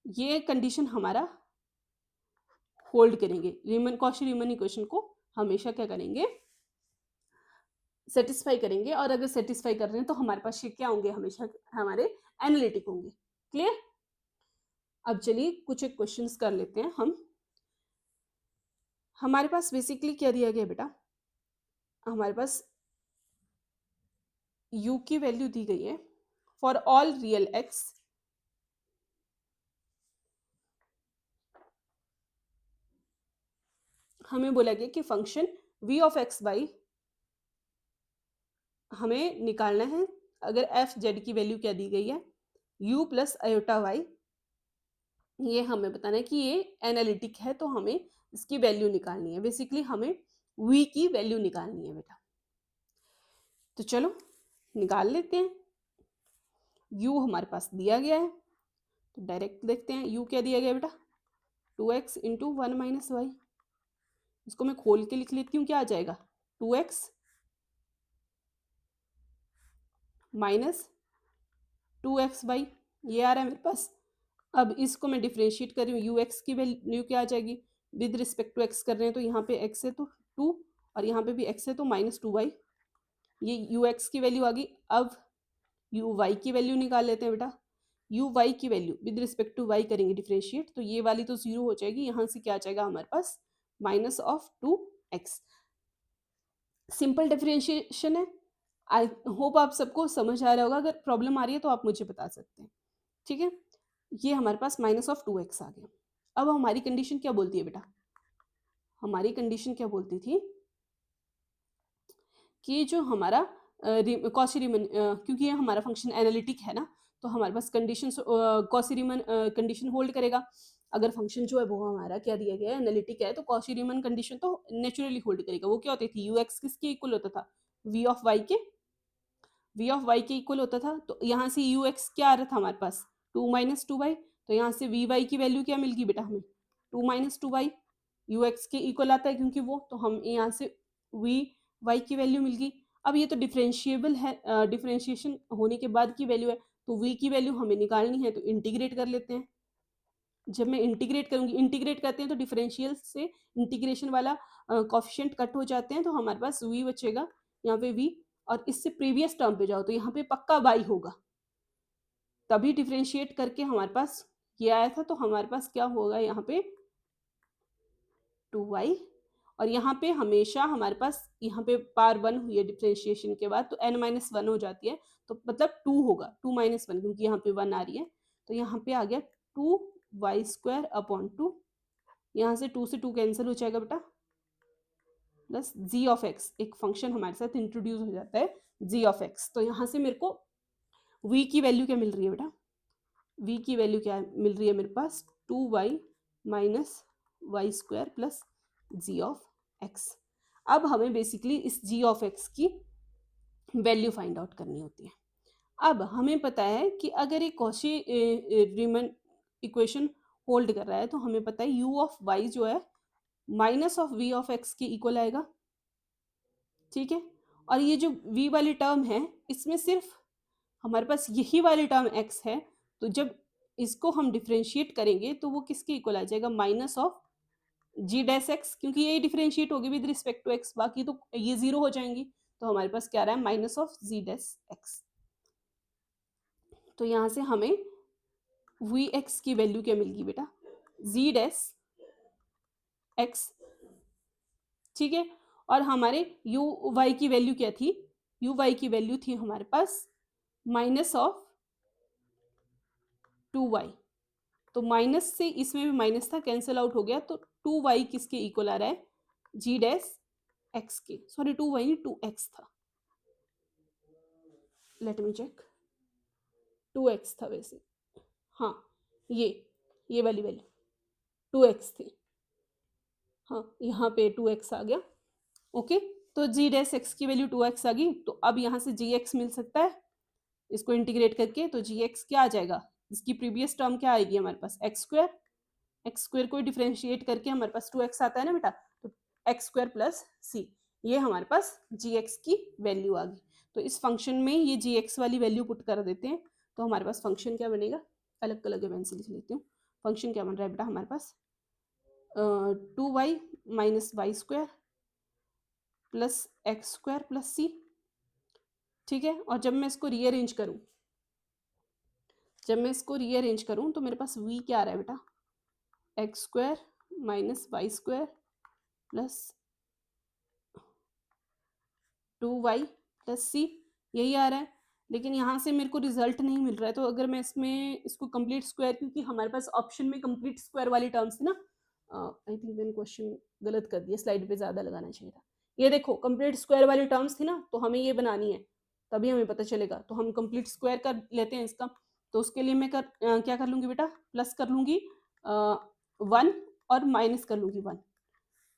ये कंडीशन हमारा होल्ड करेंगे, रीमन कॉची रीमन इक्वेशन को हमेशा क्या करेंगे, सेटिस्फाई करेंगे। और अगर सेटिस्फाई कर रहे हैं तो हमारे पास ये क्या होंगे, हमेशा हमारे एनालिटिक होंगे। क्लियर। अब चलिए कुछ एक क्वेश्चंस कर लेते हैं हम। हमारे पास बेसिकली क्या दिया गया बेटा, हमारे पास u की वैल्यू दी गई है फॉर ऑल रियल x, हमें बोला गया कि function v of x by हमें निकालना है। अगर एफ जेड की वैल्यू क्या दी गई है, u प्लस अयोटा वाई, ये हमें बताना है कि ये एनालिटिक है, तो हमें इसकी वैल्यू निकालनी है। बेसिकली हमें v की वैल्यू निकालनी है बेटा। तो चलो निकाल लेते हैं। u हमारे पास दिया गया है, तो डायरेक्ट देखते हैं u क्या दिया गया बेटा, 2x इंटू 1 माइनस वाई। इसको मैं खोल के लिख लेती हूँ, क्या आ जाएगा, 2x माइनस 2x वाई, ये आ रहा है मेरे पास। अब इसको मैं डिफ्रेंशिएट कर रही हूँ, ux की वैल्यू क्या आ जाएगी, विद रिस्पेक्ट टू x कर रहे हैं तो यहाँ पे x है तो 2, और यहाँ पे भी x है तो माइनस 2y, ये ux की वैल्यू आ गई। अब uy की वैल्यू निकाल लेते हैं बेटा। uy की value with respect to y करेंगे डिफ्रेंशिएट, तो ये वाली तो 0 हो जाएगी, यहाँ से क्या आ जाएगा हमारे पास, minus of 2x। Simple differentiation है। आई होप आप सबको समझ आ रहा होगा। अगर प्रॉब्लम आ रही है तो आप मुझे बता सकते हैं, ठीक है। ये हमारे पास माइनस ऑफ 2x आ गया। अब हमारी कंडीशन क्या बोलती है बेटा, हमारी कंडीशन क्या बोलती थी कि जो हमारा कॉची रीमन, क्योंकि ये हमारा फंक्शन एनालिटिक है ना, तो हमारे पास कंडीशन कॉची रीमन कंडीशन होल्ड करेगा। अगर फंक्शन जो है वो हमारा क्या दिया गया है, एनालिटिक है, तो कॉची रीमन कंडीशन तो नेचुरली होल्ड करेगा। वो क्या होती थी, ux किसके इक्वल होता था, v ऑफ y के, v ऑफ y के इक्वल होता था। तो यहाँ से ux क्या आ रहा था हमारे पास, 2 माइनस 2y, तो यहाँ से vy की वैल्यू क्या मिल गई बेटा हमें, 2 माइनस 2y, ux के इक्वल आता है क्योंकि वो, तो हम यहाँ से vy की वैल्यू मिल गई। अब ये तो डिफरेंशिएबल है, डिफरेंशिएशन होने के बाद की वैल्यू है, तो v की वैल्यू हमें निकालनी है, तो इंटीग्रेट कर लेते हैं। जब मैं इंटीग्रेट करूंगी, इंटीग्रेट करते हैं तो डिफरेंशियल से इंटीग्रेशन वाला कॉफिशिएंट कट हो जाते हैं, तो हमारे पास v बचेगा, यहाँ पे v, और इससे प्रीवियस टर्म पे जाओ तो यहाँ पे पक्का y होगा, तभी डिफरेंशिएट करके हमारे पास ये आया था। तो हमारे पास क्या होगा यहाँ पे 2y, और यहाँ पे हमेशा हमारे पास यहाँ पे पावर 1 हुई है डिफरेंशिएशन के बाद, तो n माइनस 1 हो जाती है, तो मतलब 2 होगा, 2 माइनस 1, क्योंकि यहाँ पे 1 आ रही है, तो यहाँ पे आ गया 2y स्क्वायर अपॉन 2, यहाँ से 2 से 2 कैंसिल हो जाएगा बेटा, प्लस g ऑफ x, एक फंक्शन हमारे साथ इंट्रोड्यूस हो जाता है g ऑफ x। तो यहाँ से मेरे को v की वैल्यू क्या मिल रही है बेटा, v की वैल्यू क्या मिल रही है मेरे पास, 2y minus Y square plus G of X. अब हमें बेसिकली इस g ऑफ x की वैल्यू फाइंड आउट करनी होती है। अब हमें पता है कि अगर एक कॉची रीमन इक्वेशन होल्ड कर रहा है, तो हमें पता है u ऑफ y जो है minus of v of x के इक्वल आएगा, ठीक है। और ये जो v वाली टर्म है, इसमें सिर्फ हमारे पास यही वाली टर्म x है, तो जब इसको हम डिफरेंशिएट करेंगे तो वो किसके इक्वल आ जाएगा, minus of G dash X, क्योंकि यही डिफरेंशिएट होगी विद रिस्पेक्ट टू एक्स, बाकी तो ये जीरो हो जाएंगी। तो हमारे पास क्या रहा है, minus of G dash X. तो यहाँ से हमें वी एक्स की वैल्यू क्या मिल गई बेटा, जी डैश एक्स, ठीक है। और हमारे यू वाई की वैल्यू क्या थी, यू वाई की वैल्यू थी हमारे पास माइनस ऑफ 2y। तो माइनस से इसमें भी माइनस था, कैंसिल आउट हो गया, तो 2y किसके इक्वल आ रहा है, जी डैश एक्स के, सॉरी 2y नहीं 2x था, लेट मी चेक, 2x था वैसे, हाँ ये वाली वैल्यू 2x थी, हाँ यहाँ पे 2x आ गया, ओके। तो जी डैश एक्स की वैल्यू 2x आ गई, तो अब यहाँ से जी एक्स मिल सकता है, इसको इंटीग्रेट करके, तो जी एक्स क्या आ जाएगा, इसकी प्रीवियस टर्म क्या आएगी हमारे पास, एक्स स्क्वायर को डिफरेंशिएट करके हमारे पास 2x आता है ना बेटा, तो एक्स स्क्वायर प्लस सी, ये हमारे पास जी एक्स की वैल्यू आ गई। तो इस फंक्शन में ये जी एक्स वाली वैल्यू पुट कर देते हैं, तो हमारे पास फंक्शन क्या बनेगा, अलग अलग पेंसिल लिख लेती हूँ। फंक्शन क्या बन रहा है बेटा हमारे पास, 2y minus Y square plus x square plus c, ठीक है। और जब मैं इसको रीअरेंज करूँ, तो मेरे पास v क्या आ रहा है बेटा, x square minus Y square plus 2y plus c, यही आ रहा है। लेकिन यहाँ से मेरे को रिजल्ट नहीं मिल रहा है, तो अगर मैं इसमें इसको कंप्लीट स्क्वायर, क्योंकि हमारे पास ऑप्शन में कंप्लीट स्क्वायर वाली टर्म्स थी ना, आई थिंक मैंने क्वेश्चन गलत कर दिया, स्लाइड पे ज़्यादा लगाना चाहिए था। ये देखो कंप्लीट स्क्वायर वाली टर्म्स थी ना, तो हमें ये बनानी है, तभी हमें पता चलेगा। तो हम कंप्लीट स्क्वायर कर लेते हैं इसका, तो उसके लिए मैं क्या कर लूँगी बेटा, प्लस कर लूँगी 1 और माइनस कर लूँगी 1,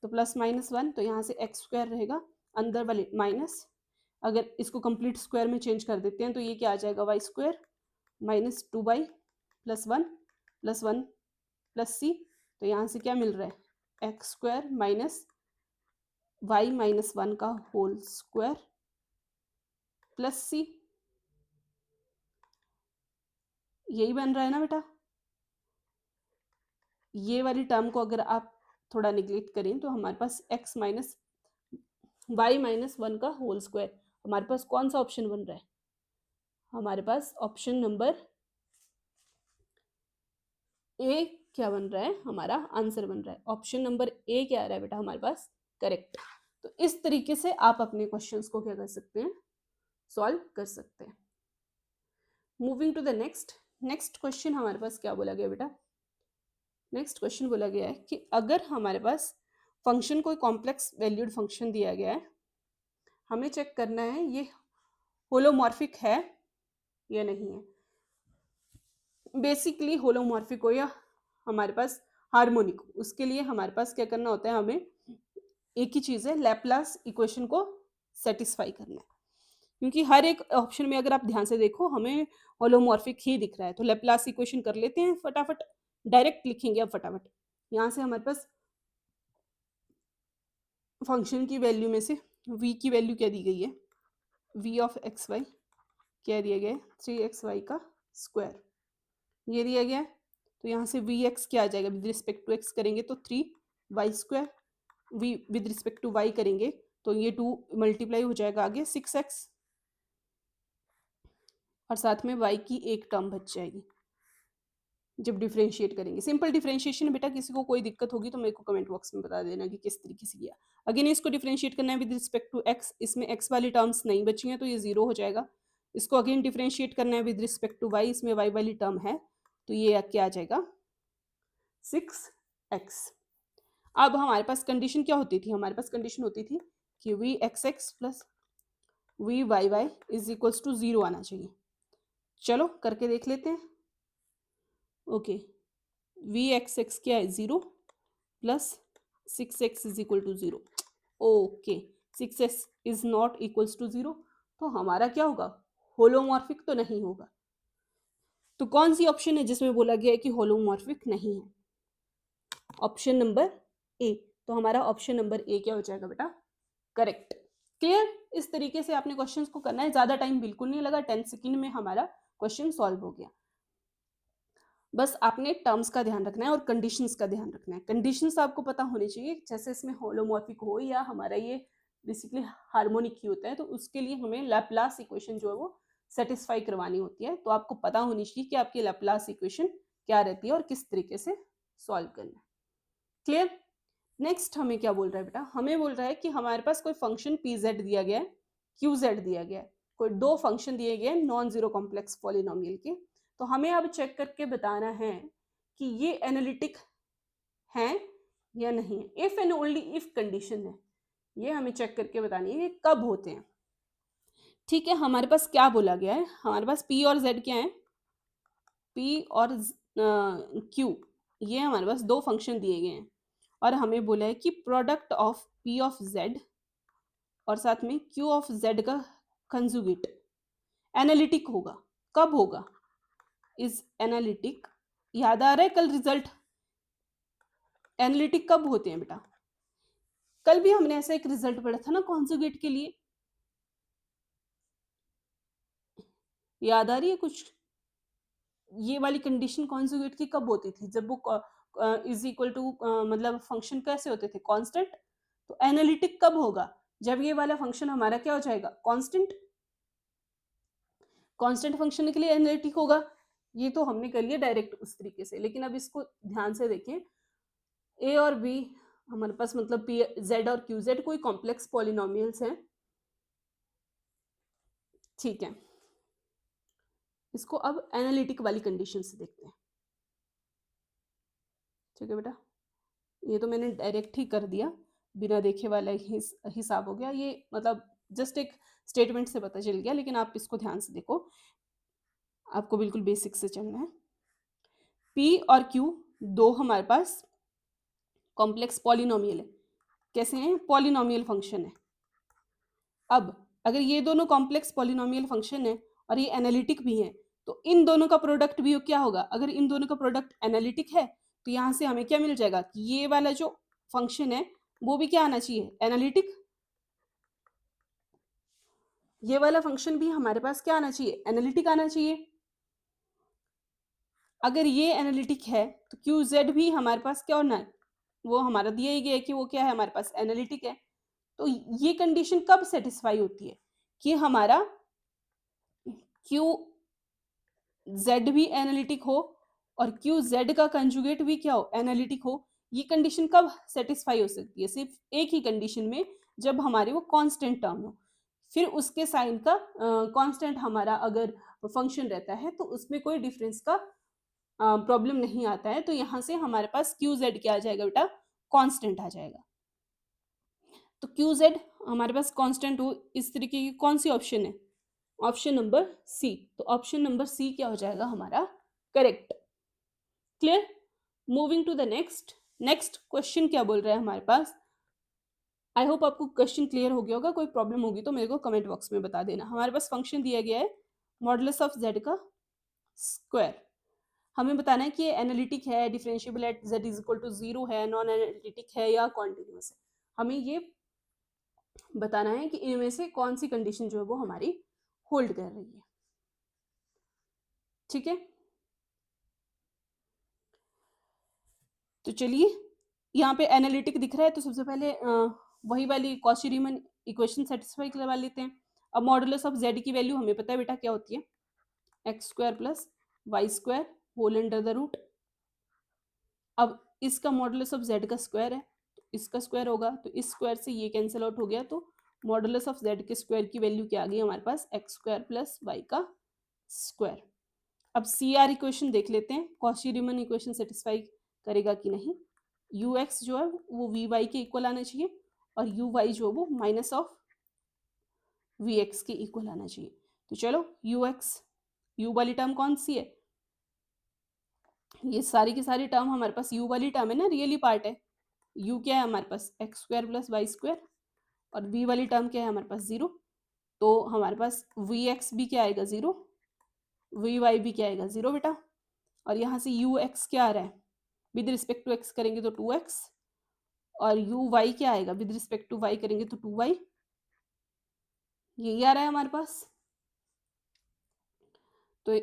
तो प्लस माइनस 1, तो यहाँ से एक्स स्क्वायर रहेगा, अंदर वाले माइनस, अगर इसको कंप्लीट स्क्वायर में चेंज कर देते हैं तो ये क्या आ जाएगा, y square minus 2y plus 1 plus c, तो यहाँ से क्या मिल रहा है, x square minus y minus 1 का होल स्क्वायर प्लस सी, यही बन रहा है ना बेटा। ये वाली टर्म को अगर आप थोड़ा निगलेक्ट करें तो हमारे पास x माइनस वाई माइनस 1 का होल स्क्वायर, हमारे पास कौन सा ऑप्शन बन रहा है, हमारे पास ऑप्शन नंबर ए क्या बन रहा है, हमारा आंसर बन रहा है, ऑप्शन नंबर ए क्या आ रहा है बेटा हमारे पास, करेक्ट। तो इस तरीके से आप अपने क्वेश्चंस को क्या कर सकते हैं, सॉल्व कर सकते हैं। Moving to the next question हमारे पास क्या बोला गया बेटा, नेक्स्ट क्वेश्चन बोला गया है कि अगर हमारे पास फंक्शन कोई कॉम्प्लेक्स वैल्यूड फंक्शन दिया गया है, हमें चेक करना है ये होलोमॉर्फिक है या नहीं है। बेसिकली होलोमॉर्फिक हो या हमारे पास हार्मोनिक, उसके लिए हमारे पास क्या करना होता है, हमें एक ही चीज़ है, लैप्लास इक्वेशन को सेटिस्फाई करना है। क्योंकि हर एक ऑप्शन में अगर आप ध्यान से देखो हमें होलोमॉर्फिक ही दिख रहा है, तो लैप्लास इक्वेशन कर लेते हैं फटाफट, डायरेक्ट लिखेंगे अब फटाफट। यहाँ से हमारे पास फंक्शन की वैल्यू में से v की वैल्यू क्या दी गई है, v ऑफ एक्स वाई क्या दिया गया है, 3xy का स्क्वायर, ये दिया गया है। तो यहाँ से वी एक्स क्या आ जाएगा, विद रिस्पेक्ट टू एक्स करेंगे तो 3y square, V with respect to y करेंगे तो ये 2 मल्टीप्लाई हो जाएगा आगे 6x, और साथ में y की एक टर्म बच जाएगी जब डिफरेंशिएट करेंगे। सिंपल डिफरेंशिएशन बेटा, किसी को कोई दिक्कत होगी तो मेरे को कमेंट बॉक्स में बता देना कि किस तरीके से किया। अगेन इसको डिफरेंशिएट करना है विद रिस्पेक्ट टू x, इसमें x वाली टर्म्स नहीं बची हैं तो ये 0 हो जाएगा। इसको अगेन डिफरेंशिएट करना है विद रिस्पेक्ट टू y, इसमें y वाली टर्म है तो ये क्या आ जाएगा 6x। अब हमारे पास कंडीशन क्या होती थी, हमारे पास कंडीशन होती थी कि V X X plus V Y Y is equals to 0 आना चाहिए। चलो करके देख लेते हैं। ओके, वी एक्स एक्स क्या है 0 plus 6x is equal to 0। Okay, 6x is not equals to 0, तो हमारा क्या होगा, होलोमॉर्फिक तो नहीं होगा। तो कौन सी ऑप्शन है जिसमें बोला गया है कि होलोमॉर्फिक नहीं है, ऑप्शन नंबर ए। तो हमारा ऑप्शन नंबर ए क्या हो जाएगा बेटा, करेक्ट। क्लियर? इस तरीके से आपने क्वेश्चंस को करना है, ज़्यादा टाइम बिल्कुल नहीं लगा, 10 सेकंड में हमारा क्वेश्चन सॉल्व हो गया। बस आपने टर्म्स का ध्यान रखना है और कंडीशंस का ध्यान रखना है। कंडीशंस आपको पता होनी चाहिए, जैसे इसमें होलोमॉर्फिक हो या हमारा ये बेसिकली हार्मोनिक ही होता है, तो उसके लिए हमें लैपलास इक्वेशन जो है वो सेटिस्फाई करवानी होती है। तो आपको पता होनी चाहिए कि आपकी लैपलास इक्वेशन क्या रहती है और किस तरीके से सॉल्व करना है। क्लियर? नेक्स्ट हमें क्या बोल रहा है बेटा? हमें बोल रहा है कि हमारे पास कोई फंक्शन पी जेड दिया गया है, क्यू जेड दिया गया है, कोई दो फंक्शन दिए गए हैं नॉन जीरो कॉम्प्लेक्स पॉलिनोमियल के। तो हमें अब चेक करके बताना है कि ये एनालिटिक हैं या नहीं है। If and only if condition है, ये हमें चेक करके बतानी है कि कब होते हैं। ठीक है, हमारे पास क्या बोला गया है? हमारे पास पी और जेड क्या है? पी और क्यू, ये हमारे पास दो फंक्शन दिए गए हैं और हमें बोला है कि product of P of Z और साथ में क्यू ऑफ जेड का कंजुगेट एनालिटिक होगा। कब होगा? Is analytic. याद आ रहा है कल रिजल्ट? एनालिटिक कब होते हैं बेटा? कल भी हमने ऐसा एक रिजल्ट पढ़ा था ना कॉन्जुगेट के लिए, याद आ रही है कुछ? ये वाली कंडीशन कॉन्जुगेट की कब होती थी? जब वो इज इक्वल टू मतलब फंक्शन कैसे होते थे? कांस्टेंट। तो एनालिटिक कब होगा? जब ये वाला फंक्शन हमारा क्या हो जाएगा? कांस्टेंट। कांस्टेंट फंक्शन के लिए एनालिटिक होगा। ये तो हमने कर लिया डायरेक्ट उस तरीके से, लेकिन अब इसको ध्यान से देखें। ए और बी हमारे पास मतलब पी जेड और क्यू जेड कोई कॉम्प्लेक्स पॉलिनोमियल्स हैं। ठीक है, इसको अब एनालिटिक वाली कंडीशन से देखते हैं। ठीक है बेटा, ये तो मैंने डायरेक्ट ही कर दिया, बिना देखे वाला हिसाब हो गया ये, मतलब जस्ट एक स्टेटमेंट से पता चल गया, लेकिन आप इसको ध्यान से देखो, आपको बिल्कुल बेसिक से चलना है। पी और क्यू दो हमारे पास कॉम्प्लेक्स पॉलिनोमियल है। कैसे हैं? पॉलिनोमियल फंक्शन है। अब अगर ये दोनों कॉम्प्लेक्स पॉलिनोमियल फंक्शन है और ये एनालिटिक भी है, तो इन दोनों का प्रोडक्ट भी क्या होगा? अगर इन दोनों का प्रोडक्ट एनालिटिक है तो यहाँ से हमें क्या मिल जाएगा कि ये वाला जो फंक्शन है वो भी क्या आना चाहिए? एनालिटिक। ये वाला फंक्शन भी हमारे पास क्या आना चाहिए? एनालिटिक आना चाहिए। अगर ये एनालिटिक है तो क्यू जेड भी हमारे पास क्या होना है? वो हमारा दिया ही गया है कि वो क्या है? हमारे पास एनालिटिक है। तो ये कंडीशन कब सेटिस्फाई होती है? कि हमारा क्यू जेड भी एनालिटिक हो और क्यू जेड का कंजुगेट भी क्या हो? एनालिटिक हो। ये कंडीशन कब सेटिस्फाई हो सकती है? सिर्फ एक ही कंडीशन में, जब हमारे वो कांस्टेंट टर्म हो। फिर उसके साइन का कांस्टेंट हमारा अगर फंक्शन रहता है तो उसमें कोई डिफरेंस का प्रॉब्लम नहीं आता है। तो यहाँ से हमारे पास क्यू जेड क्या आ जाएगा बेटा? कांस्टेंट आ जाएगा। तो क्यू जेड हमारे पास कांस्टेंट हो, इस तरीके की कौन सी ऑप्शन है? Option number C. तो ऑप्शन नंबर सी क्या हो जाएगा हमारा? Correct. Clear? Moving to the next. Next question क्या बोल रहा है हमारे पास? आई होप आपको क्वेश्चन क्लियर हो गया होगा। कोई प्रॉब्लम होगी तो मेरे को कमेंट बॉक्स में बता देना। हमारे पास फंक्शन दिया गया है मॉडुलस ऑफ जेड का स्क्वायर। हमें बताना है कि ये एनालिटिक है, differentiable at z is equal to 0 है, नॉन एनालिटिक है या कॉन्टिन्यूस है। हमें ये बताना है कि इनमें से कौन सी कंडीशन जो है वो हमारी होल्ड कर रही है। ठीक है, तो चलिए, यहाँ पे एनालिटिक दिख रहा है तो सबसे पहले वही वाली कॉची रीमन इक्वेशन सेटिस्फाई करवा लेते हैं। अब मॉडुलस ऑफ जेड की वैल्यू हमें पता है बेटा क्या होती है? X square plus Y square whole under the root. अब इसका मॉडुलस ऑफ जेड का स्क्वायर है तो इसका स्क्वायर होगा, तो इस स्क्वायर से ये कैंसिल आउट हो गया, तो मॉडुलस ऑफ जेड के स्क्वायर की वैल्यू क्या आ गई हमारे पास? एक्स स्क्वायर प्लस वाई का स्क्वायर। अब सी आर इक्वेशन देख लेते हैं, कॉची रीमन इक्वेशन सेटिस्फाई करेगा कि नहीं। यू एक्स जो है वो वी वाई के इक्वल आना चाहिए और यू वाई जो है वो माइनस ऑफ वी एक्स के इक्वल आना चाहिए। तो चलो, यू एक्स, यू वाली टर्म कौन सी है? ये सारी की सारी टर्म हमारे पास यू वाली टर्म है ना, रियली पार्ट है। यू क्या है हमारे पास? X square plus Y square. और वी वाली टर्म क्या है हमारे पास? 0। तो हमारे पास वी एक्स भी क्या आएगा? 0। वी वाई भी क्या आएगा? 0 बेटा। और यहाँ से यू एक्स क्या आ रहा है? विद रिस्पेक्ट टू एक्स करेंगे तो 2x, और यू वाई क्या आएगा? विद रिस्पेक्ट टू वाई करेंगे तो 2y। यही आ रहा है हमारे पास। तो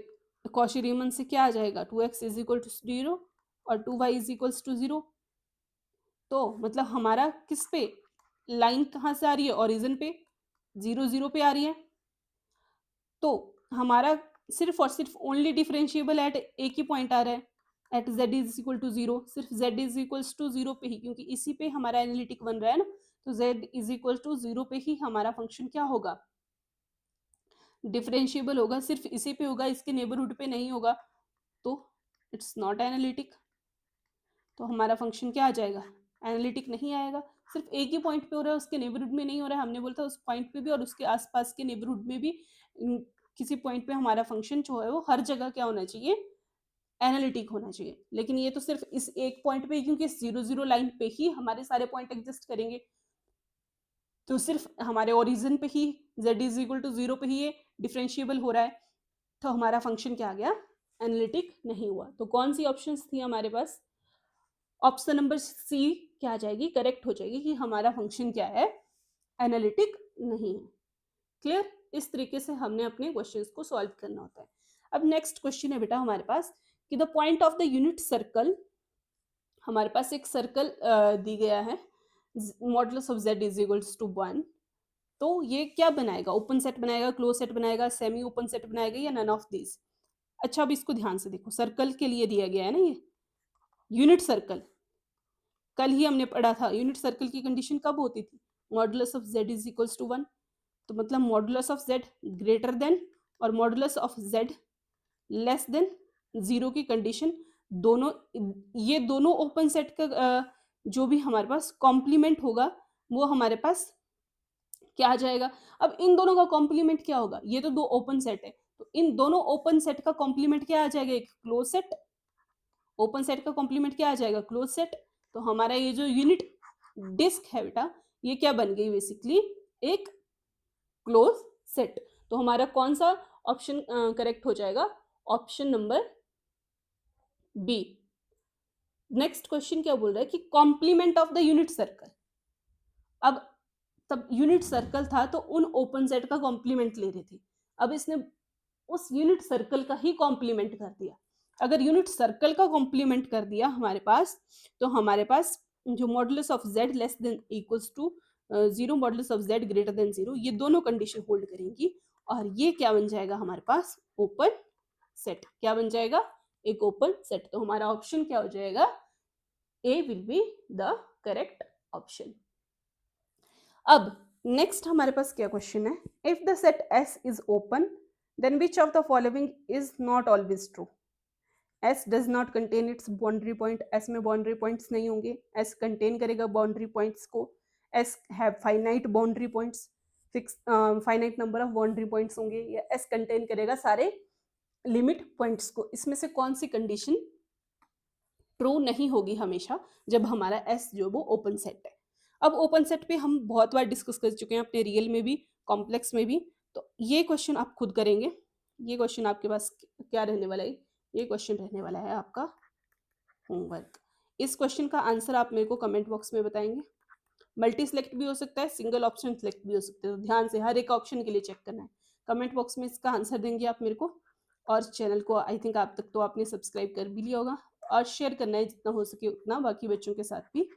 कॉशी रीमन से क्या आ जाएगा, 2x इज इक्वल टू 0 और 2y इज इक्वल्स टू 0। तो मतलब हमारा किस पे लाइन कहाँ से आ रही है, ओरिजिन पे 0 0 पे आ रही है। तो हमारा सिर्फ और सिर्फ ओनली डिफरेंशिएबल एट एक ही पॉइंट आ रहा है, at z is equal to 0, सिर्फ z इज इक्वल्स टू 0 पे ही, क्योंकि इसी पे हमारा एनालिटिक बन रहा है ना। तो z इज इक्वल टू 0 पे ही हमारा फंक्शन क्या होगा, डिफरेंशिएबल होगा, सिर्फ इसी पे होगा, इसके नेबरहुड पे नहीं होगा, तो इट्स नॉट एनालिटिक। तो हमारा फंक्शन क्या आ जाएगा, एनालिटिक नहीं आएगा। सिर्फ एक ही पॉइंट पे हो रहा है, उसके नेबरहुड में नहीं हो रहा है। हमने बोला था उस पॉइंट पे भी और उसके आसपास के नेबरहुड में भी किसी पॉइंट पे हमारा फंक्शन जो है वो हर जगह क्या होना चाहिए, एनालिटिक होना चाहिए। लेकिन ये तो सिर्फ इस एक पॉइंट पे, क्योंकि 0 0 लाइन पे ही हमारे सारे पॉइंट एग्जिस्ट करेंगे, तो सिर्फ हमारे ओरिजिन पे ही z इज इक्वल टू 0 पे ही ये डिफरेंशिएबल हो रहा है, तो हमारा फंक्शन क्या आ गया, एनालिटिक नहीं हुआ। तो कौन सी ऑप्शंस थी हमारे पास, ऑप्शन नंबर सी क्या आ जाएगी, करेक्ट हो जाएगी कि हमारा फंक्शन क्या है, एनालिटिक नहीं है। क्लियर, इस तरीके से हमने अपने क्वेश्चंस को सॉल्व करना होता है। अब नेक्स्ट क्वेश्चन है बेटा हमारे पास कि the point of the unit circle, हमारे पास एक सर्कल दी गया है, modulus of z is equals to 1। तो ये क्या बनाएगा, ओपन सेट बनाएगा, क्लोज सेट बनाएगा, सेमी ओपन सेट बनाएगा, या नन ऑफ दिस। अच्छा अब इसको ध्यान से देखो, सर्कल के लिए दिया गया है ना ये यूनिट सर्कल, कल ही हमने पढ़ा था यूनिट सर्कल की कंडीशन कब होती थी, modulus of z is equals to 1। तो मतलब modulus of z greater than और modulus of z less than 0 की कंडीशन, दोनों, ये दोनों ओपन सेट का जो भी हमारे पास कॉम्प्लीमेंट होगा वो हमारे पास क्या आ जाएगा। अब इन दोनों का कॉम्प्लीमेंट क्या होगा, ये तो दो ओपन सेट है, तो इन दोनों ओपन सेट का कॉम्प्लीमेंट क्या आ जाएगा, एक क्लोज सेट। ओपन सेट का कॉम्प्लीमेंट क्या आ जाएगा, क्लोज सेट। तो हमारा ये जो यूनिट डिस्क है बेटा, ये क्या बन गई, बेसिकली एक क्लोज सेट। तो हमारा कौन सा ऑप्शन करेक्ट हो जाएगा, option number B. Next question क्या बोल रहा है कि complement of the unit circle. अब तब यूनिट सर्कल था तो उन ओपन सेट का कॉम्प्लीमेंट ले रहे थे, अब इसने उस यूनिट सर्कल का ही कॉम्प्लीमेंट कर दिया। अगर यूनिट सर्कल का कॉम्प्लीमेंट कर दिया हमारे पास, तो हमारे पास जो modulus of z less than equals to 0, modulus of z greater than 0, ये दोनों कंडीशन होल्ड करेंगी और ये क्या बन जाएगा हमारे पास, ओपन सेट। क्या बन जाएगा, एक ओपन सेट। तो हमारा ऑप्शन क्या हो जाएगा, A will be the correct option. अब नेक्स्ट हमारे पास क्या क्वेश्चन है, if the set S is open then which of the following is not always true. S does not contain its boundary point, S में boundary points नहीं होंगे, S contain करेगा boundary points को, S have finite boundary points, fix finite number of boundary points होंगे, या S contain करेगा सारे limit points को। इसमें से कौन सी कंडीशन ट्रू नहीं होगी हमेशा जब हमारा S जो वो ओपन सेट है। अब ओपन सेट पे हम बहुत बार डिस्कस कर चुके हैं अपने रियल में भी, कॉम्प्लेक्स में भी। तो ये क्वेश्चन आप खुद करेंगे, ये क्वेश्चन आपके पास क्या रहने वाला है, ये क्वेश्चन रहने वाला है आपका होमवर्क। इस क्वेश्चन का आंसर आप मेरे को कमेंट बॉक्स में बताएंगे। मल्टी सेलेक्ट भी हो सकता है, सिंगल ऑप्शन सेलेक्ट भी हो सकता है, तो ध्यान से हर एक ऑप्शन के लिए चेक करना है। कमेंट बॉक्स में इसका आंसर देंगे आप मेरे को, और चैनल को आई थिंक आप तक तो आपने सब्सक्राइब कर भी लिया होगा, और शेयर करना है जितना हो सके उतना बाकी बच्चों के साथ भी।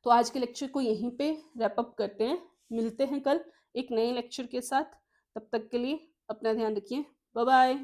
तो आज के लेक्चर को यहीं पे रैप अप करते हैं, मिलते हैं कल एक नए लेक्चर के साथ। तब तक के लिए अपना ध्यान रखिए, बाय बाय।